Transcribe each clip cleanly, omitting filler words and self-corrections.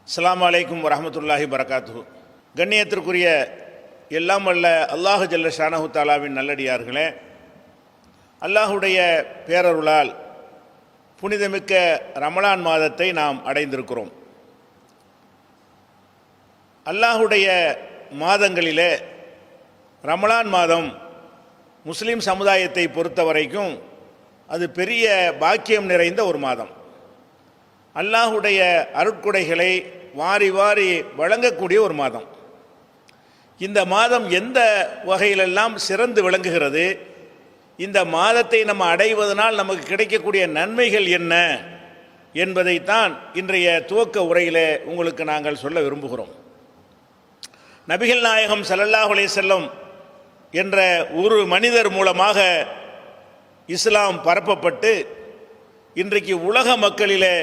அஸ்ஸலாமு அலைக்கும் வரஹ்மத்துல்லாஹி வரகாத்துஹு. கண்ணியத்திற்குரிய எல்லாம் வல்ல அல்லாஹு ஜல்ல ஷானஹு தாலாவின் நல்லடியார்களே, அல்லாஹுடைய பேரருளால் புனிதமிக்க ரமலான் மாதத்தை நாம் அடைந்திருக்கிறோம். அல்லாஹுடைய மாதங்களிலே ரமலான் மாதம் முஸ்லீம் சமுதாயத்தை பொறுத்த வரைக்கும் அது பெரிய பாக்கியம் நிறைந்த ஒரு மாதம். அல்லாஹுடைய அருட்கொடைகளை வாரி வாரி வழங்கக்கூடிய ஒரு மாதம். இந்த மாதம் எந்த வகையிலெல்லாம் சிறந்து விளங்குகிறது, இந்த மாதத்தை நம்ம அடைவதனால் நமக்கு கிடைக்கக்கூடிய நன்மைகள் என்ன என்பதைத்தான் இன்றைய துவக்க உரையிலே உங்களுக்கு நாங்கள் சொல்ல விரும்புகிறோம். நபிகள் நாயகம் ஸல்லல்லாஹு அலைஹி வஸல்லம் என்ற ஒரு மனிதர் மூலமாக இஸ்லாம் பரப்பப்பட்டு இன்றைக்கு உலக மக்களிலே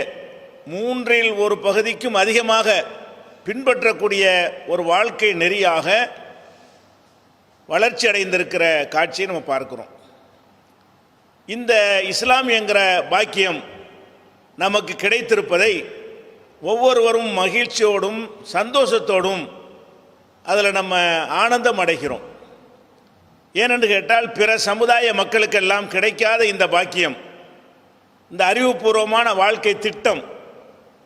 1/3 பகுதிக்கும் அதிகமாக பின்பற்றக்கூடிய ஒரு வாழ்க்கை நெறியாக வளர்ச்சி அடைந்திருக்கிற காட்சியை நம்ம பார்க்கிறோம். இந்த இஸ்லாம் என்கிற பாக்கியம் நமக்கு கிடைத்திருப்பதை ஒவ்வொருவரும் மகிழ்ச்சியோடும் சந்தோஷத்தோடும் அதில் நம்ம ஆனந்தம் அடைகிறோம். ஏனென்று கேட்டால் பிற சமுதாய மக்களுக்கெல்லாம் கிடைக்காத இந்த பாக்கியம், இந்த அறிவுபூர்வமான வாழ்க்கை திட்டம்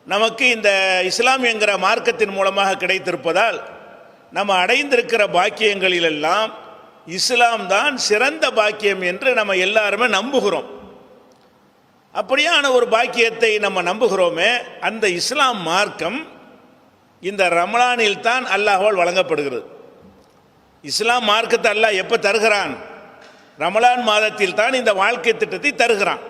நமக்கு இந்த இஸ்லாம் என்கிற மார்க்கத்தின் மூலமாக கிடைத்திருப்பதால் நம்ம அடைந்திருக்கிற பாக்கியங்களிலெல்லாம் இஸ்லாம் தான் சிறந்த பாக்கியம் என்று நம்ம எல்லாருமே நம்புகிறோம். அப்படியான ஒரு பாக்கியத்தை நம்ம நம்புகிறோமே, அந்த இஸ்லாம் மார்க்கம் இந்த ரமலானில் தான் அல்லாஹ்வால் வழங்கப்படுகிறது. இஸ்லாம் மார்க்கத்தை அல்லாஹ் எப்போ தருகிறான்? ரமலான் மாதத்தில் தான் இந்த வாழ்க்கை திட்டத்தை தருகிறான்.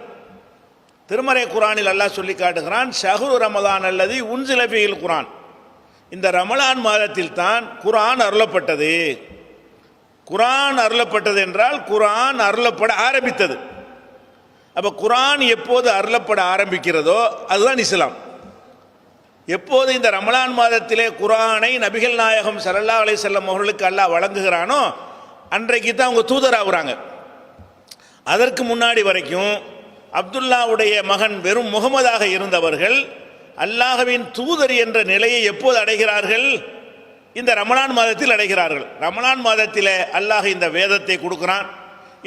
திருமறை குரானில் அல்லாஹ் சொல்லி காட்டுகிறான், ஷஹ்ரு ரமலான் அல்லது உன்சில ஃபீஹில் குரான். இந்த ரமலான் மாதத்தில் தான் குரான் அருளப்பட்டது. குரான் அருளப்பட்டது என்றால் குரான் அருளப்பட ஆரம்பித்தது. அப்போ குரான் எப்போது அருளப்பட ஆரம்பிக்கிறதோ அதுதான் இஸ்லாம். எப்போது இந்த ரமலான் மாதத்திலே குரானை நபிகள் நாயகம் ஸல்லல்லாஹு அலைஹி வஸல்லம் அவர்களுக்கு அல்லாஹ் வழங்குகிறானோ அன்றைக்கு தான் அவங்க தூதராகுறாங்க. அதற்கு முன்னாடி வரைக்கும் அப்துல்லாவுடைய மகன் வெறும் முகமதாக இருந்தவர்கள் அல்லாஹ்வின் தூதர் என்ற நிலையை எப்போது அடைகிறார்கள்? இந்த ரமலான் மாதத்தில் அடைகிறார்கள். ரமலான் மாதத்தில் அல்லாஹ் இந்த வேதத்தை கொடுக்கிறான்.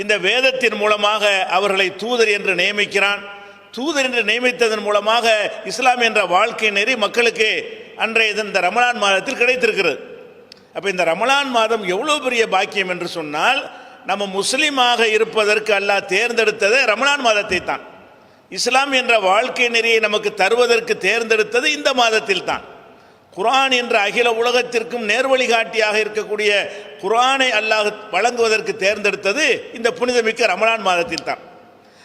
இந்த வேதத்தின் மூலமாக அவர்களை தூதர் என்று நியமிக்கிறான். தூதர் என்று நியமித்ததன் மூலமாக இஸ்லாம் என்ற வாழ்க்கை நெறி மக்களுக்கு அன்றைய இந்த ரமலான் மாதத்தில் கிடைத்திருக்கிறது. அப்போ இந்த ரமலான் மாதம் எவ்வளோ பெரிய பாக்கியம் என்று சொன்னால், நம்ம முஸ்லீமாக இருப்பதற்கு அல்லாஹ் தேர்ந்தெடுத்தது ரமலான் மாதத்தை தான். இஸ்லாம் என்ற வாழ்க்கை நெறியை நமக்கு தருவதற்கு தேர்ந்தெடுத்தது இந்த மாதத்தில் தான். குர்ஆன் என்ற அகில உலகத்திற்கும் நேர்வழிகாட்டியாக இருக்கக்கூடிய குர்ஆனை அல்லாஹ் வழங்குவதற்கு தேர்ந்தெடுத்தது இந்த புனிதமிக்க ரமலான் மாதத்தில் தான்.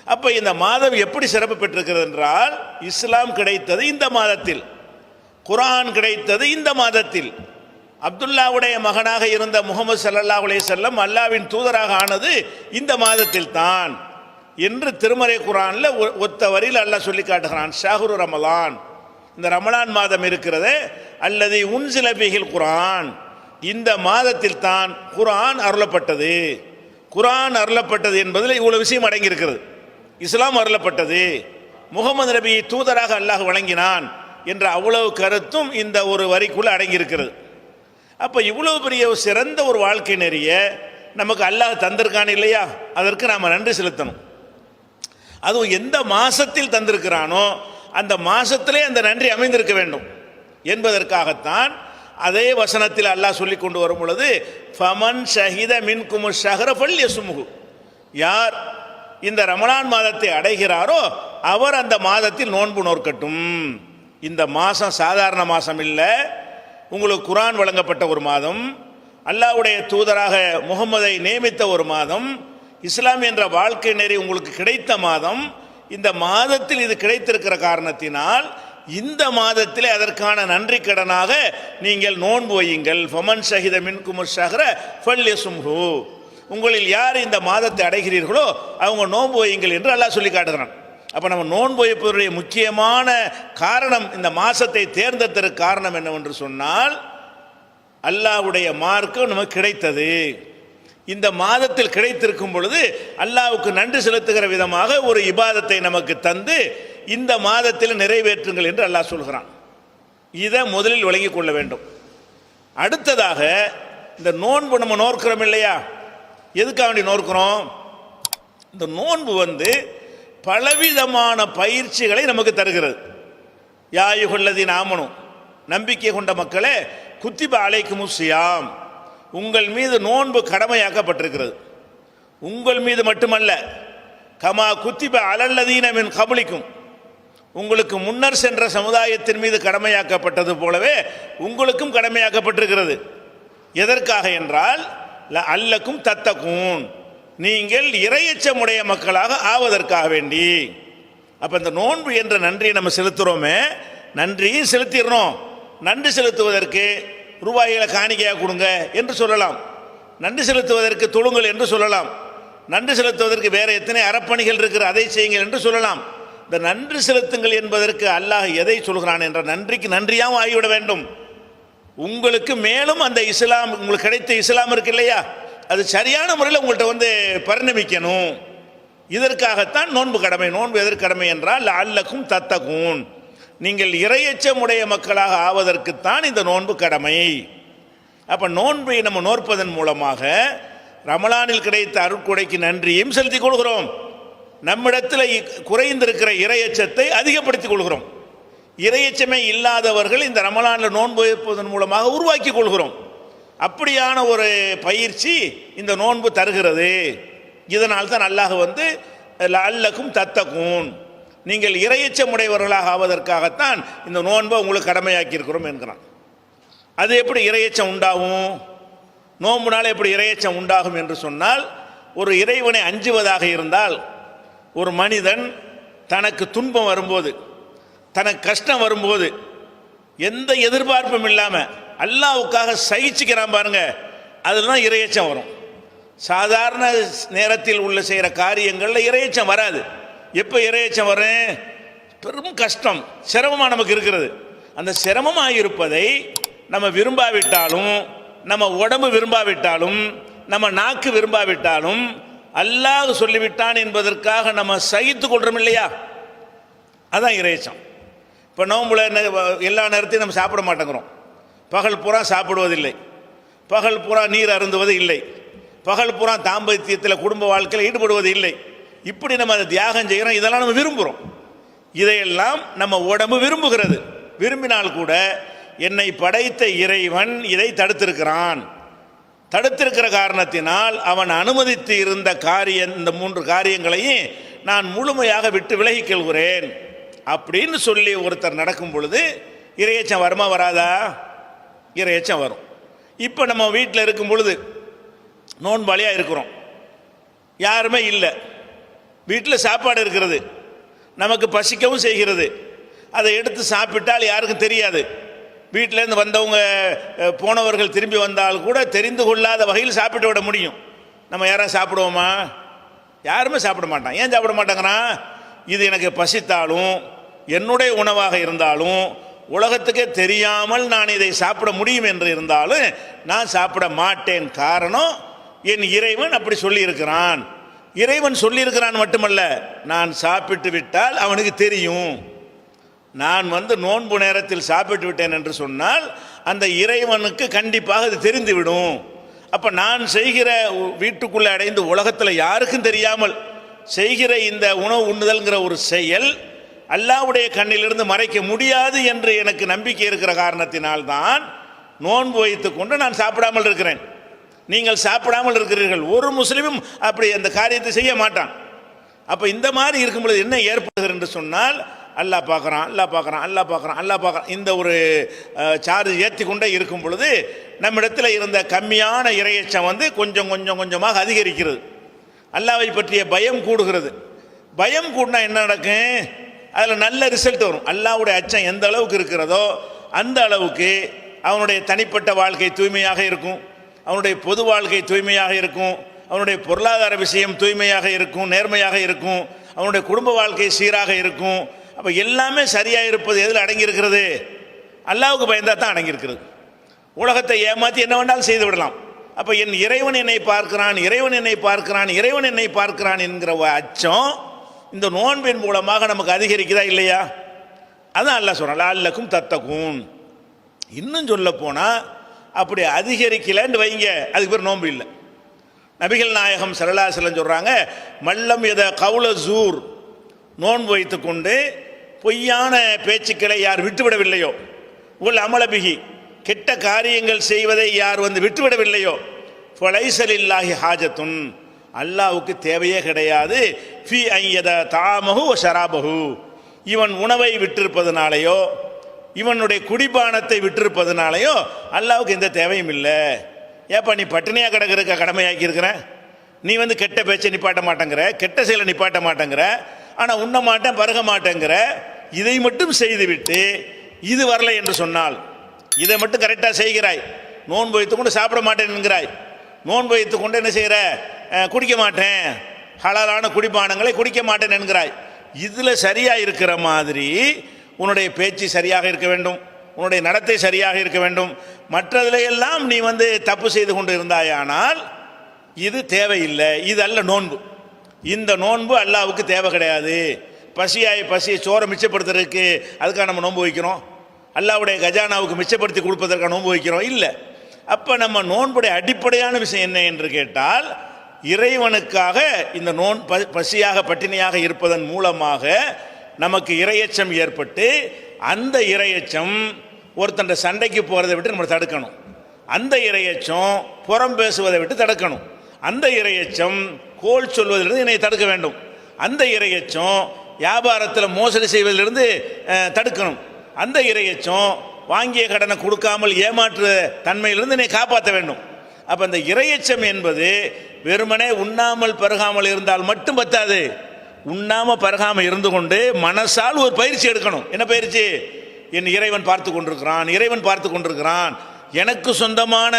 அப்போ இந்த மாதம் எப்படி சிறப்பு பெற்றிருக்கிறது என்றால், இஸ்லாம் கிடைத்தது இந்த மாதத்தில், குர்ஆன் கிடைத்தது இந்த மாதத்தில், அப்துல்லாவுடைய மகனாக இருந்த முகமது ஸல்லல்லாஹு அலைஹி வஸல்லம் அல்லாஹ்வின் தூதராக ஆனது இந்த மாதத்தில் தான் என்று திருமறை குர்ஆனில் ஒத்த வரியில் அல்லாஹ் சொல்லி காட்டுகிறான். ஷஹ்ரு ரமலான், இந்த ரமலான் மாதம் இருக்கிறது, அல்லது உன்சில ஃபீஹில் குர்ஆன், இந்த மாதத்தில் தான் குர்ஆன் அருளப்பட்டது. குர்ஆன் அருளப்பட்டது என்பதில் இவ்வளவு விஷயம் அடங்கியிருக்கிறது. இஸ்லாம் அருளப்பட்டது, முகமது நபியை தூதராக அல்லாஹ் வழங்கினான் என்ற அவ்வளவு கருத்தும் இந்த ஒரு வரிக்குள்ள அடங்கியிருக்கிறது. அப்போ இவ்வளவு பெரிய சிறந்த ஒரு வாழ்க்கை நெறிய நமக்கு அல்லாஹ் தந்திருக்கான் இல்லையா, அதற்கு நாம் நன்றி செலுத்தணும். அதுவும் எந்த மாசத்தில் தந்திருக்கிறானோ அந்த மாசத்திலே அந்த நன்றி அமைந்திருக்க வேண்டும் என்பதற்காகத்தான் அதே வசனத்தில் அல்லாஹ் சொல்லி கொண்டு வரும் பொழுது, ஃபமன் ஷஹித மின்குமு ஷஹ்ர ஃபல்யஸ்முஹு, யார் இந்த ரமலான் மாதத்தை அடைகிறாரோ அவர் அந்த மாதத்தில் நோன்பு நோற்கட்டும். இந்த மாதம் சாதாரண மாதம் இல்லை, உங்களுக்கு குர்ஆன் வழங்கப்பட்ட ஒரு மாதம், அல்லாஹ்வுடைய தூதராக முகமதை நியமித்த ஒரு மாதம், இஸ்லாம் என்ற வாழ்க்கை நெறி உங்களுக்கு கிடைத்த மாதம். இந்த மாதத்தில் இது கிடைத்திருக்கிற காரணத்தினால் இந்த மாதத்திலே அதற்கான நன்றி கடனாக நீங்கள் நோன்பு வையுங்கள். ஃபமன் ஷஹித மின்குமு ஷஹ்ர ஃபல்யஸ்முஹு, உங்களில் யார் இந்த மாதத்தை அடைகிறீர்களோ அவங்க நோன்பு வையுங்கள் என்று அல்லாஹ் சொல்லி காட்டுகிறான். அப்போ நம்ம நோன்பு வைப்பதனுடைய முக்கியமான காரணம், இந்த மாதத்தை தேர்ந்தெடுத்ததற்கு காரணம் என்னவென்று சொன்னால், அல்லாஹ்வுடைய மார்க்கம் நமக்கு கிடைத்தது. இந்த மாதத்தில் கிடைத்திருக்கும் பொழுது அல்லாஹ்வுக்கு நன்றி செலுத்துகிற விதமாக ஒரு இபாதத்தை நமக்கு தந்து இந்த மாதத்தில் நிறைவேற்றுங்கள் என்று அல்லாஹ் சொல்கிறான். இதை முதலில் விளங்கிக் கொள்ள வேண்டும். அடுத்ததாக இந்த நோன்பு நம்ம நோக்கிறோம் இல்லையா, எதுக்காக வேண்டி நோக்கிறோம்? இந்த நோன்பு பலவிதமான பயிற்சிகளை நமக்கு தருகிறது. யாயுகல்லதீன ஆமனு, நம்பிக்கை கொண்ட மக்களே, குத்திப அலைக்குமுஸ் ஸியாம், உங்கள் மீது நோன்பு கடமையாக்கப்பட்டிருக்கிறது. உங்கள் மீது மட்டுமல்ல, கமா குத்திப அலல்லதீன மின் கபலிக்கும், உங்களுக்கு முன்னர் சென்ற சமுதாயத்தின் மீது கடமையாக்கப்பட்டது போலவே உங்களுக்கும் கடமையாக்கப்பட்டிருக்கிறது. எதற்காக என்றால் அல்லக்கும் தத்தக்கும், நீங்கள் இறையச்சமுடைய மக்களாக ஆவதற்காக வேண்டி. அப்போ இந்த நோன்பு என்ற நன்றியை நம்ம செலுத்துகிறோமே, நன்றியும் செலுத்திடணும். நன்றி செலுத்துவதற்கு ரூபாய்களை காணிக்கையாக கொடுங்க என்று சொல்லலாம், நன்றி செலுத்துவதற்கு தொழுங்கள் என்று சொல்லலாம், நன்றி செலுத்துவதற்கு வேறு எத்தனை அறப்பணிகள் இருக்கிற அதை செய்யுங்கள் என்று சொல்லலாம். இந்த நன்றி செலுத்துங்கள் என்பதற்கு அல்லாஹ் எதை சொல்கிறான் என்ற நன்றிக்கு நன்றியாகவும் ஆகிவிட வேண்டும். உங்களுக்கு மேலும் அந்த இஸ்லாம், உங்களுக்கு கிடைத்த இஸ்லாம் இருக்கு இல்லையா, அது சரியான முறையில் உங்கள்கிட்ட பரிணமிக்கணும். இதற்காகத்தான் நோன்பு கடமை. நோன்பு எதற்கு கடமை என்றால் அல்லக்கும் தத்தகும், நீங்கள் இறையச்சமுடைய மக்களாக ஆவதற்குத்தான் இந்த நோன்பு கடமை. அப்போ நோன்பை நம்ம நோற்பதன் மூலமாக ரமலானில் கிடைத்த அருட்கொடைக்கு நன்றியும் செலுத்திக் கொள்கிறோம். நம்மிடத்தில் குறைந்திருக்கிற இறையச்சத்தை அதிகப்படுத்திக் கொள்கிறோம். இறையச்சமே இல்லாதவர்கள் இந்த ரமலானில் நோன்பு வைப்பதன் மூலமாக உருவாக்கி கொள்கிறோம். அப்படியான ஒரு பயிற்சி இந்த நோன்பு தருகிறது. இதனால் தான் அல்லாஹ் அல்லக்கும் தத்தக்கும், நீங்கள் இறையச்சமுடையவர்களாக ஆவதற்காகத்தான் இந்த நோன்பை உங்களுக்கு கடமையாக்கி இருக்கிறோம் என்கிறான். அது எப்படி இறையச்சம் உண்டாகும்? நோன்புனால எப்படி இறையச்சம் உண்டாகும் என்று சொன்னால், ஒரு இறைவனை அஞ்சுவதாக இருந்தால், ஒரு மனிதன் தனக்கு துன்பம் வரும்போது, தனக்கு கஷ்டம் வரும்போது எந்த எதிர்பார்ப்பும் இல்லாமல் அல்லாஹ்வுக்காக சகிச்சுக்கிறான் பாருங்க, அதில் தான் இறையச்சம் வரும். சாதாரண நேரத்தில் உள்ள செய்கிற காரியங்களில் இறையச்சம் வராது. எப்போ இறையச்சம் வரும்? பெரும் கஷ்டம், சிரமமாக நமக்கு இருக்கிறது. அந்த சிரமமாக இருப்பதை நம்ம விரும்பாவிட்டாலும், நம்ம உடம்பு விரும்பாவிட்டாலும், நம்ம நாக்கு விரும்பாவிட்டாலும், அல்லாஹ் சொல்லிவிட்டான் என்பதற்காக நம்ம சகித்து கொள்றோம் இல்லையா, அதான் இறையச்சம். இப்போ நோம்புல எல்லா நேரத்தையும் நம்ம சாப்பிட மாட்டேங்கிறோம். பகல் பூரா சாப்பிடுவதில்லை, பகல் பூரா நீர் அருந்துவது இல்லை, பகல் பூரா தாம்பத்தியத்தில் குடும்ப வாழ்க்கையில் ஈடுபடுவது இல்லை. இப்படி நம்ம அதை தியாகம் செய்கிறோம். இதெல்லாம் நம்ம விரும்புகிறோம். இதையெல்லாம் நம்ம உடம்பு விரும்புகிறது. விரும்பினால் கூட என்னை படைத்த இறைவன் இதை தடுத்திருக்கிறான். தடுத்திருக்கிற காரணத்தினால் அவன் அனுமதித்து இருந்த இந்த 3 காரியங்களையும் நான் முழுமையாக விட்டு விலகிக் கொள்கிறேன் அப்படின்னு சொல்லி ஒருத்தர் நடக்கும் பொழுது இறையச்சம் வருமா வராதா? இறையச்சம் வரும். இப்போ நம்ம வீட்டில் இருக்கும் பொழுது நோன்பாளியாக இருக்கிறோம், யாருமே இல்லை, வீட்டில் சாப்பாடு இருக்கிறது, நமக்கு பசிக்கவும் செய்கிறது. அதை எடுத்து சாப்பிட்டால் யாருக்கும் தெரியாது. வீட்டிலேருந்து வந்தவங்க போனவர்கள் திரும்பி வந்தால் கூட தெரிந்து கொள்ளாத வகையில் சாப்பிட்டு விட முடியும். நம்ம யாராவது சாப்பிடுவோமா? யாருமே சாப்பிட மாட்டான். ஏன் சாப்பிட மாட்டாங்கிறான்? இது எனக்கு பசித்தாலும், என்னுடைய உணவாக இருந்தாலும், உலகத்துக்கே தெரியாமல் நான் இதை சாப்பிட முடியும் என்று இருந்தாலும் நான் சாப்பிட மாட்டேன். காரணம், என் இறைவன் அப்படி சொல்லியிருக்கிறான். இறைவன் சொல்லியிருக்கிறான் மட்டுமல்ல, நான் சாப்பிட்டு விட்டால் அவனுக்கு தெரியும். நான் நோன்பு நேரத்தில் சாப்பிட்டு விட்டேன் என்று சொன்னால் அந்த இறைவனுக்கு கண்டிப்பாக அது தெரிந்துவிடும். அப்போ நான் செய்கிற வீட்டுக்குள்ளே அடைந்து உலகத்தில் யாருக்கும் தெரியாமல் செய்கிற இந்த உணவு உண்ணுதல்ங்கிற ஒரு செயல் அல்லாஹ்வுடைய கண்ணிலிருந்து மறைக்க முடியாது என்று எனக்கு நம்பிக்கை இருக்கிற காரணத்தினால்தான் நோன்பு வைத்து கொண்டு நான் சாப்பிடாமல் இருக்கிறேன். நீங்கள் சாப்பிடாமல் இருக்கிறீர்கள். ஒரு முஸ்லீமும் அப்படி அந்த காரியத்தை செய்ய மாட்டான். அப்போ இந்த மாதிரி இருக்கும் பொழுது என்ன ஏற்படுகிறது என்று சொன்னால், அல்லாஹ் பார்க்குறான், அல்லாஹ் பார்க்குறான், அல்லாஹ் பார்க்குறான், அல்லாஹ் பார்க்குறான், இந்த ஒரு சார்ஜ் ஏற்றி கொண்டே இருக்கும் பொழுது நம்மிடத்தில் இருந்த கம்மியான இறையச்சம் கொஞ்சம் கொஞ்சம் கொஞ்சமாக அதிகரிக்கிறது. அல்லாஹ்வை பற்றிய பயம் கூடுகிறது. பயம் கூடினா என்ன நடக்கும்? அதில் நல்ல ரிசல்ட் வரும். அல்லாஹ்வுடைய அச்சம் எந்த அளவுக்கு இருக்கிறதோ அந்த அளவுக்கு அவனுடைய தனிப்பட்ட வாழ்க்கை தூய்மையாக இருக்கும், அவனுடைய பொது வாழ்க்கை தூய்மையாக இருக்கும், அவனுடைய பொருளாதார விஷயம் தூய்மையாக இருக்கும், நேர்மையாக இருக்கும், அவனுடைய குடும்ப வாழ்க்கை சீராக இருக்கும். அப்போ எல்லாமே சரியாக இருப்பது எதில் அடங்கியிருக்கிறது? அல்லாஹ்வுக்கு பயந்தால் தான் அடங்கியிருக்கிறது. உலகத்தை ஏமாற்றி என்ன வேண்டாலும் செய்து விடலாம். அப்போ என் இறைவன் என்னை பார்க்கிறான், இறைவன் என்னை பார்க்கிறான், இறைவன் என்னை பார்க்கிறான் என்கிற அச்சம் இந்த நோன்பின் மூலமாக நமக்கு அதிகரிக்குதா இல்லையா? அதான் அல்லாஹ் சொல்றான், அல்லக்கும் தத்தகும், இன்னும் சொல்ல போனால் அப்படி அதிகரிக்கலன்னு வைங்க, அதுக்கு பேர் நோன்பு இல்லை. நபிகள் நாயகம் ஸல்லல்லாஹு அலைஹி வஸல்லம் சொல்கிறாங்க, மல்லம் எத கவுல ஜூர், நோன்பு வைத்து கொண்டு பொய்யான பேச்சுக்களை யார் விட்டுவிடவில்லையோ, உள் அமலபிகி, கெட்ட காரியங்கள் செய்வதை யார் விட்டுவிடவில்லையோ, ஃபலைஸலில்லாஹி ஹாஜத்துன், அல்லாஹ்வுக்கு தேவையே கிடையாது, ஃபி ஐயத தாமஹு வ ஷராபஹு, இவன் உணவை விட்டிருப்பதனாலேயோ இவனுடைய குடிபானத்தை விட்டிருப்பதனாலேயோ அல்லாஹ்வுக்கு எந்த தேவையும் இல்லை. ஏப்பா நீ பட்டினியாக கிடக்கிறக்க கடமையாக்கி இருக்கிற, நீ கெட்ட பேச்சை நிப்பாட்ட மாட்டேங்கிற, கெட்ட செயலை நிப்பாட்ட மாட்டேங்கிற, ஆனால் உண்ண மாட்டேன் பருக மாட்டேங்கிற, இதை மட்டும் செய்துவிட்டு இது வரலை என்று சொன்னால், இதை மட்டும் கரெக்டாக செய்கிறாய், நோன்பு வைத்துக்கொண்டு சாப்பிட மாட்டேன் என்கிறாய், நோன்பு வைத்துக்கொண்டு என்ன செய்கிற, குடிக்க மாட்டேன், ஹலாலான குடிபானங்களை குடிக்க மாட்டேன் என்கிறாய், இதில் சரியாக இருக்கிற மாதிரி உன்னுடைய பேச்சு சரியாக இருக்க வேண்டும், உன்னுடைய நடத்தை சரியாக இருக்க வேண்டும், மற்றதில் எல்லாம் நீ தப்பு செய்து கொண்டு இருந்தாயானால் இது தேவையில்லை, இது அல்ல நோன்பு. இந்த நோன்பு அல்லாஹ்வுக்கு தேவை கிடையாது. பசியை சோறை மிச்சப்படுத்துறதுக்கு அதுக்காக நம்ம நோன்பு வைக்கிறோம், அல்லாஹ்வுடைய கஜானாவுக்கு மிச்சப்படுத்தி கொடுப்பதற்காக நோன்பு வைக்கிறோம் இல்லை. அப்போ நம்ம நோன்புடைய அடிப்படையான விஷயம் என்ன என்று கேட்டால், இறைவனுக்காக இந்த பசியாக பட்டினியாக இருப்பதன் மூலமாக நமக்கு இறையச்சம் ஏற்பட்டு, அந்த இறையச்சம் ஒருத்தண்ட சண்டைக்கு போகிறதை விட்டு நம்ம தடுக்கணும், அந்த இறையச்சம் புறம் பேசுவதை விட்டு தடுக்கணும், அந்த இறையச்சம் கோல் சொல்வதிலிருந்து என்னை தடுக்க வேண்டும், அந்த இறையச்சம் வியாபாரத்தில் மோசடி செய்வதிலிருந்து தடுக்கணும், அந்த இறையச்சம் வாங்கிய கடனை கொடுக்காமல் ஏமாற்று தன்மையிலிருந்து என்னை காப்பாற்ற வேண்டும். அப்போ அந்த இறையச்சம் என்பது வெறுமனே உண்ணாமல் பருகாமல் இருந்தால் மட்டும் பத்தாது, உண்ணாமல் பருகாமல் இருந்து கொண்டு மனசால் ஒரு பயிற்சி எடுக்கணும். என்ன பயிற்சி? என் இறைவன் பார்த்து கொண்டிருக்கிறான், இறைவன் பார்த்து கொண்டிருக்கிறான், எனக்கு சொந்தமான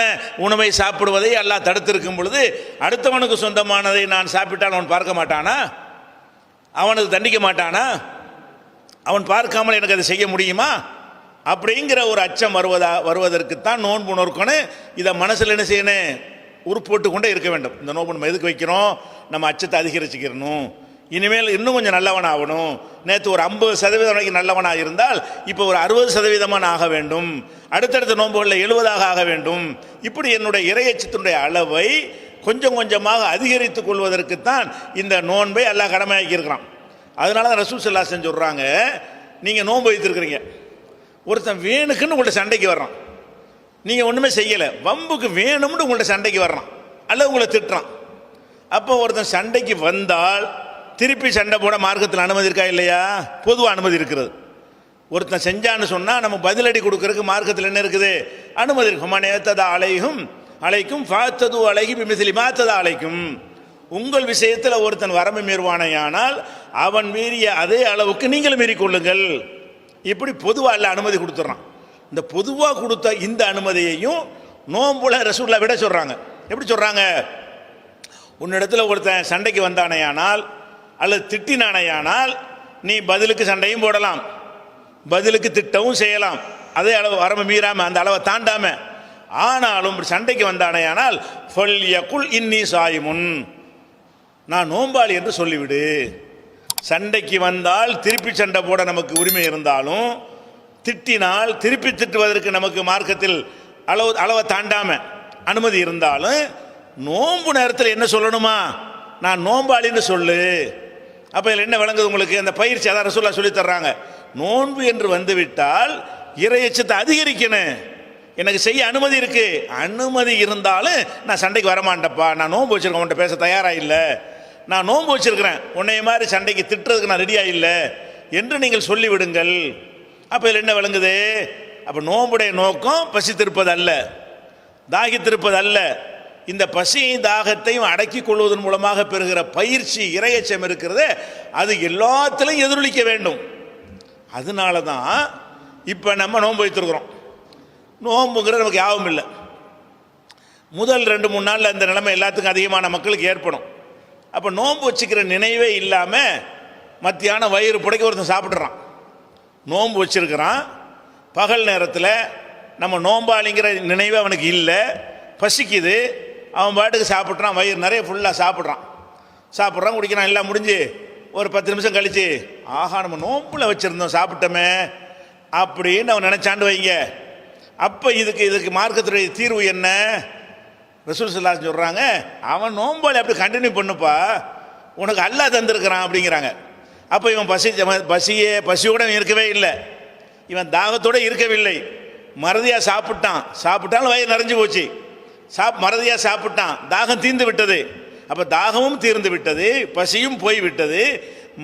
உணவை சாப்பிடுவதை அல்லாஹ் தடுத்திருக்கும் பொழுது அடுத்தவனுக்கு சொந்தமானதை நான் சாப்பிட்டால் அவன் பார்க்க மாட்டானா, அவனுக்கு தண்டிக்க மாட்டானா, அவன் பார்க்காமல் எனக்கு அதை செய்ய முடியுமா? அப்படிங்கிற ஒரு அச்சம் வருவதற்குத்தான் நோன்பு நோக்கணும். இதை மனசில் என்ன செய்யணும், உருப்போட்டு கொண்டே இருக்க வேண்டும். இந்த நோன்பு நம்ம எதுக்கு வைக்கிறோம்? நம்ம அச்சத்தை அதிகரிச்சுக்கிறணும், இனிமேல் இன்னும் கொஞ்சம் நல்லவன் ஆகணும். நேற்று ஒரு 50% வரைக்கும் நல்லவனாக இருந்தால் இப்போ ஒரு 60% ஆக வேண்டும், அடுத்தடுத்த நோன்புகளில் 70 ஆக வேண்டும். இப்படி என்னுடைய இறையச்சத்தினுடைய அளவை கொஞ்சம் கொஞ்சமாக அதிகரித்துக் கொள்வதற்குத்தான் இந்த நோன்பை அல்லாஹ் கடமையாக்கியிருக்கிறான். அதனால தான் ரசூல் ஸல்லல்லாஹு அலைஹி வஸல்லம் சொல்கிறாங்க, நீங்கள் நோன்பு வைத்திருக்கிறீங்க, ஒருத்தன் வேணுக்குன்னு உங்கள்கிட்ட சண்டைக்கு வர்றான், நீங்கள் ஒன்றுமே செய்யலை, வம்புக்கு வேணும்னு உங்கள்கிட்ட சண்டைக்கு வர்றான் அல்லது உங்களை திட்டுறான். அப்போ ஒருத்தன் சண்டைக்கு வந்தால் திருப்பி சண்டை போட மார்க்கத்தில் அனுமதி இருக்கா இல்லையா? பொதுவாக அனுமதி இருக்கிறது. ஒருத்தன் செஞ்சான்னு சொன்னால் நம்ம பதிலடி கொடுக்கறதுக்கு மார்க்கத்தில் என்ன இருக்குது? அனுமதி இருக்கும். மனேத்ததா அலைக்கும் ஃபாத்தது அலைகி பிமிசிலி மாத்ததா அலைக்கும். உங்கள் விஷயத்தில் ஒருத்தன் வரம்பு மீறுவானையானால் அவன் மீறிய அதே அளவுக்கு நீங்களும் மீறிக்கொள்ளுங்கள். இப்படி பொதுவாக இல்லை அனுமதி கொடுத்துட்றான். இந்த பொதுவாக கொடுத்த இந்த அனுமதியையும் நோன்புல ரசூலுல்லாஹ் விட சொல்கிறாங்க. எப்படி சொல்கிறாங்க? உன்னிடத்தில் ஒருத்தன் சண்டைக்கு வந்தானையானால் அல்லது திட்டினானையானால் நீ பதிலுக்கு சண்டையும் போடலாம், பதிலுக்கு திட்டவும் செய்யலாம், அதே அளவு வரம்பு மீறாமல் அந்த அளவை தாண்டாமல். ஆனாலும் சண்டைக்கு வந்தானையானால் ஃபல்யகுல் இன்னி சாயிமுன், நான் நோம்பாளி என்று சொல்லிவிடு. சண்டைக்கு வந்தால் திருப்பி சண்டை போட நமக்கு உரிமை இருந்தாலும், திட்டினால் திருப்பி திட்டுவதற்கு நமக்கு மார்க்கத்தில் அளவை தாண்டாம அனுமதி இருந்தாலும், நோன்பு நேரத்தில் என்ன சொல்லணுமா? நான் நோம்பாளின்னு சொல்லு. அப்போ இதில் என்ன விளங்குது உங்களுக்கு? அந்த பயிற்சி அதான் ரசூலுல்லாஹ் சொல்லி தர்றாங்க. நோன்பு என்று வந்துவிட்டால் இறையச்சத்தை அதிகரிக்கணும். எனக்கு செய்ய அனுமதி இருக்கு, அனுமதி இருந்தாலும் நான் சண்டைக்கு வரமாட்டேன்ப்பா, நான் நோன்பு வச்சிருக்கேன், உன்கிட்ட பேச தயாராக இல்லை, நான் நோன்பு வச்சிருக்கிறேன், உன்னைய மாதிரி சண்டைக்கு திட்டுறதுக்கு நான் ரெடியாக இல்லை என்று நீங்கள் சொல்லிவிடுங்கள். அப்போ இதில் என்ன விளங்குது? அப்போ நோன்புடைய நோக்கம் பசி திருப்பது அல்ல, தாகித்திருப்பது அல்ல. இந்த பசி தாகத்தையும் அடக்கி கொள்வதன் மூலமாக பெறுகிற பயிற்சி இறையச்சம் இருக்கிறது, அது எல்லாத்திலையும் எதிரொலிக்க வேண்டும். அதனால தான் இப்போ நம்ம நோன்பு வைத்திருக்கிறோம். நோன்புங்கிறது நமக்கு யாவும் இல்லை. முதல் 2-3 நாளில் அந்த நிலைமை எல்லாத்துக்கும் அதிகமான மக்களுக்கு ஏற்படும். அப்போ நோன்பு வச்சுக்கிற நினைவே இல்லாமல் மத்தியானம் வயிறு புடைக்க ஒருத்தன் சாப்பிட்றான். நோன்பு வச்சிருக்கிறான், பகல் நேரத்தில் நம்ம நோம்பாளிங்கிற நினைவே அவனுக்கு இல்லை, பசிக்குது, அவன் பாட்டுக்கு சாப்பிட்றான், வயிறு நிறைய ஃபுல்லாக சாப்பிட்றான் குடிக்கிறான், எல்லாம் முடிஞ்சு ஒரு 10 நிமிஷம் கழித்து ஆஹா நம்ம நோம்பில் வச்சுருந்தோம் சாப்பிட்டோமே அப்படின்னு அவன் நினச்சாண்டு வைங்க. அப்போ இதுக்கு மார்க்கத்துடைய தீர்வு என்ன? ரசூல் ஸல்லல்லாஹு அலைஹி வஸல்லம் சொல்கிறாங்க, அவன் நோம்பாளி அப்படி கண்டினியூ பண்ணுப்பா, உனக்கு அல்லாஹ் தந்திருக்கிறான் அப்படிங்கிறாங்க. அப்போ இவன் பசியோட இருக்கவே இல்லை, இவன் தாகத்தோடு இருக்கவில்லை, மறதியாக சாப்பிட்டாலும் வயிறு நிறைஞ்சு போச்சு, மறதியாக சாப்பிட்டான், தாகம் தீர்ந்து விட்டது. அப்போ தாகமும் தீர்ந்து விட்டது, பசியும் போய்விட்டது,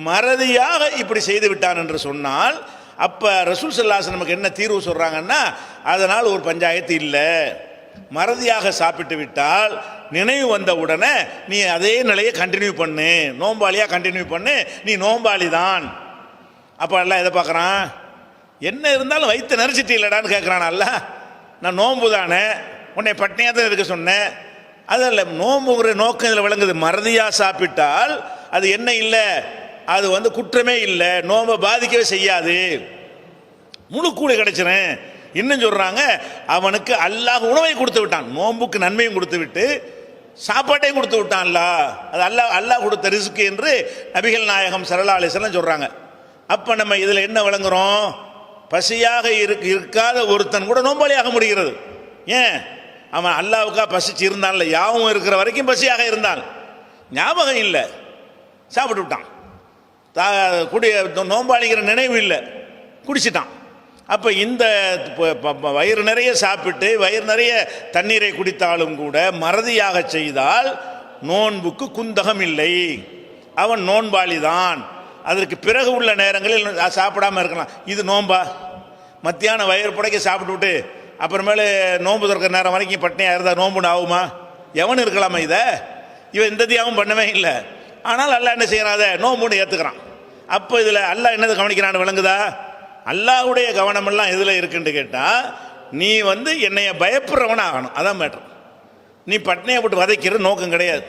மறதியாக இப்படி செய்து விட்டான் என்று சொன்னால், அப்போ ரசூல் ஸல்லல்லாஹு அலைஹி வஸல்லம் நமக்கு என்ன தீர்வு சொல்கிறாங்கன்னா, அதனால் ஒரு பஞ்சாயத்து இல்லை. மறதியாக சாப்பிட்டு விட்டால் நினைவு வந்த உடனே நீ அதே நிலையை கண்டினியூ பண்ணு, நோம்பாளியாக கண்டினியூ பண்ணு, நீ நோம்பாளி தான். அப்போ எல்லாம் எதை பார்க்குறான்? என்ன இருந்தாலும் வயிற்று நெரிச்சிட்டீங்களடான்னு கேட்குறான். அல்ல, நான் நோம்பு தானே, உன்னை பட்னியாக தான் இருக்க சொன்னேன். அதில் நோம்புங்கிற நோக்கம் இதில் விளங்குது. மறதியாக சாப்பிட்டால் அது என்ன இல்லை, அது குற்றமே இல்லை, நோம்பை பாதிக்கவே செய்யாது, முழு கூலி கிடைச்சிறேன். இன்னும் சொல்கிறாங்க, அவனுக்கு அல்லாஹ் உணவை கொடுத்து விட்டான், நோம்புக்கு நன்மையும் கொடுத்து விட்டு சாப்பாட்டையும் கொடுத்து விட்டான். அது அல்லாஹ் கொடுத்த ரிஸ்க் என்று நபிகள் நாயகம் ஸல்லல்லாஹு அலைஹி வஸல்லம் சொல்கிறாங்க. அப்போ நம்ம இதில் என்ன விளங்குறோம்? பசியாக இருக்காத ஒருத்தன் கூட நோம்பாளியாக முடிகிறது. ஏன்? அவன் அல்லாவுக்காக பசிச்சு இருந்தான்ல, யாவும் இருக்கிற வரைக்கும் பசியாக இருந்தான், ஞாபகம் இல்லை, சாப்பிட்டு விட்டான், நோம்பாளிங்கிற நினைவு இல்லை, குடிச்சிட்டான். அப்போ இந்த வயிறு நிறைய சாப்பிட்டு வயிறு நிறைய தண்ணீரை குடித்தாலும் கூட மறதியாக செய்தால் நோன்புக்கு குந்தகம் இல்லை, அவன் நோன்பாளி தான். அதற்கு பிறகு உள்ள நேரங்களில் சாப்பிடாமல் இருக்கலாம். இது நோன்பா? மத்தியானம் வயிறு புடைக்க சாப்பிட்டு விட்டு அப்புறமேலு நோன்பு திறக்கிற நேரம் வரைக்கும் பட்னியாக இருந்தால் நோன்புன்னு ஆகுமா? எவனு இருக்கலாமா? இவன் இந்த தியாகவும் பண்ணவே இல்லை. ஆனால் அல்லாஹ் என்ன செய்யறாத நோன்புன்னு ஏற்றுக்கிறான். அப்போ இதில் அல்லாஹ் என்னது கவனிக்கிறான்னு விளங்குதா? அல்லாஹ்வுடைய கவனமெல்லாம் எதில் இருக்குன்னு கேட்டால், நீ என்னைய பயப்படுறவன ஆகணும், அதான் மேட்ரு. நீ பட்னியை போட்டு வதைக்கிற நோக்கம் கிடையாது.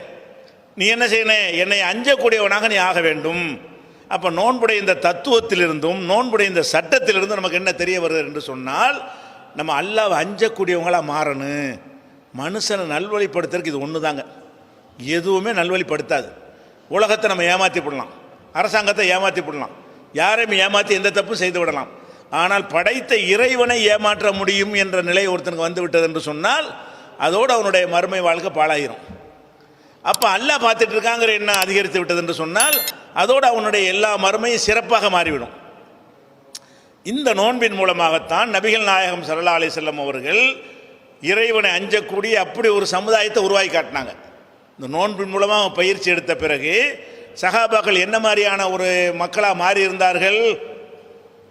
நீ என்ன செய்யணும்? என்னை அஞ்சக்கூடியவனாக நீ ஆக வேண்டும். அப்போ நோன்புடைய இந்த தத்துவத்திலிருந்தும் நோன்புடைய இந்த சட்டத்திலிருந்தும் நமக்கு என்ன தெரிய வருது என்று சொன்னால், நம்ம அல்லாஹ்வை அஞ்சக்கூடியவங்களாக மாறணும். மனுஷனை நல்வழிப்படுத்துறதுக்கு இது ஒன்று தாங்க, எதுவுமே நல்வழிப்படுத்தாது. உலகத்தை நம்ம ஏமாற்றி விடலாம், அரசாங்கத்தை ஏமாற்றி விடலாம், யாரையும் ஏமாற்றி எந்த தப்பும் செய்து விடலாம். ஆனால் படைத்த இறைவனை ஏமாற்ற முடியும் என்ற நிலை ஒருத்தனுக்கு வந்து விட்டது என்று சொன்னால், அதோடு அவனுடைய மறுமை வாழ்க்கை பாழாயிரும். அப்போ அல்லாஹ் பார்த்துட்டு இருக்காங்கிற என்ன அதிகரித்து விட்டது என்று சொன்னால், அதோடு அவனுடைய எல்லா மறுமையும் சிறப்பாக மாறிவிடும். இந்த நோன்பின் மூலமாகத்தான் நபிகள் நாயகம் ஸல்லல்லாஹு அலைஹி வஸல்லம் அவர்கள் இறைவனை அஞ்சக்கூடிய அப்படி ஒரு சமுதாயத்தை உருவாக்கி காட்டினாங்க. இந்த நோன்பின் மூலமாக பயிற்சி எடுத்த பிறகு சஹாபாக்கள் என்ன மாதிரியான ஒரு மக்களாக மாறி இருந்தார்கள்?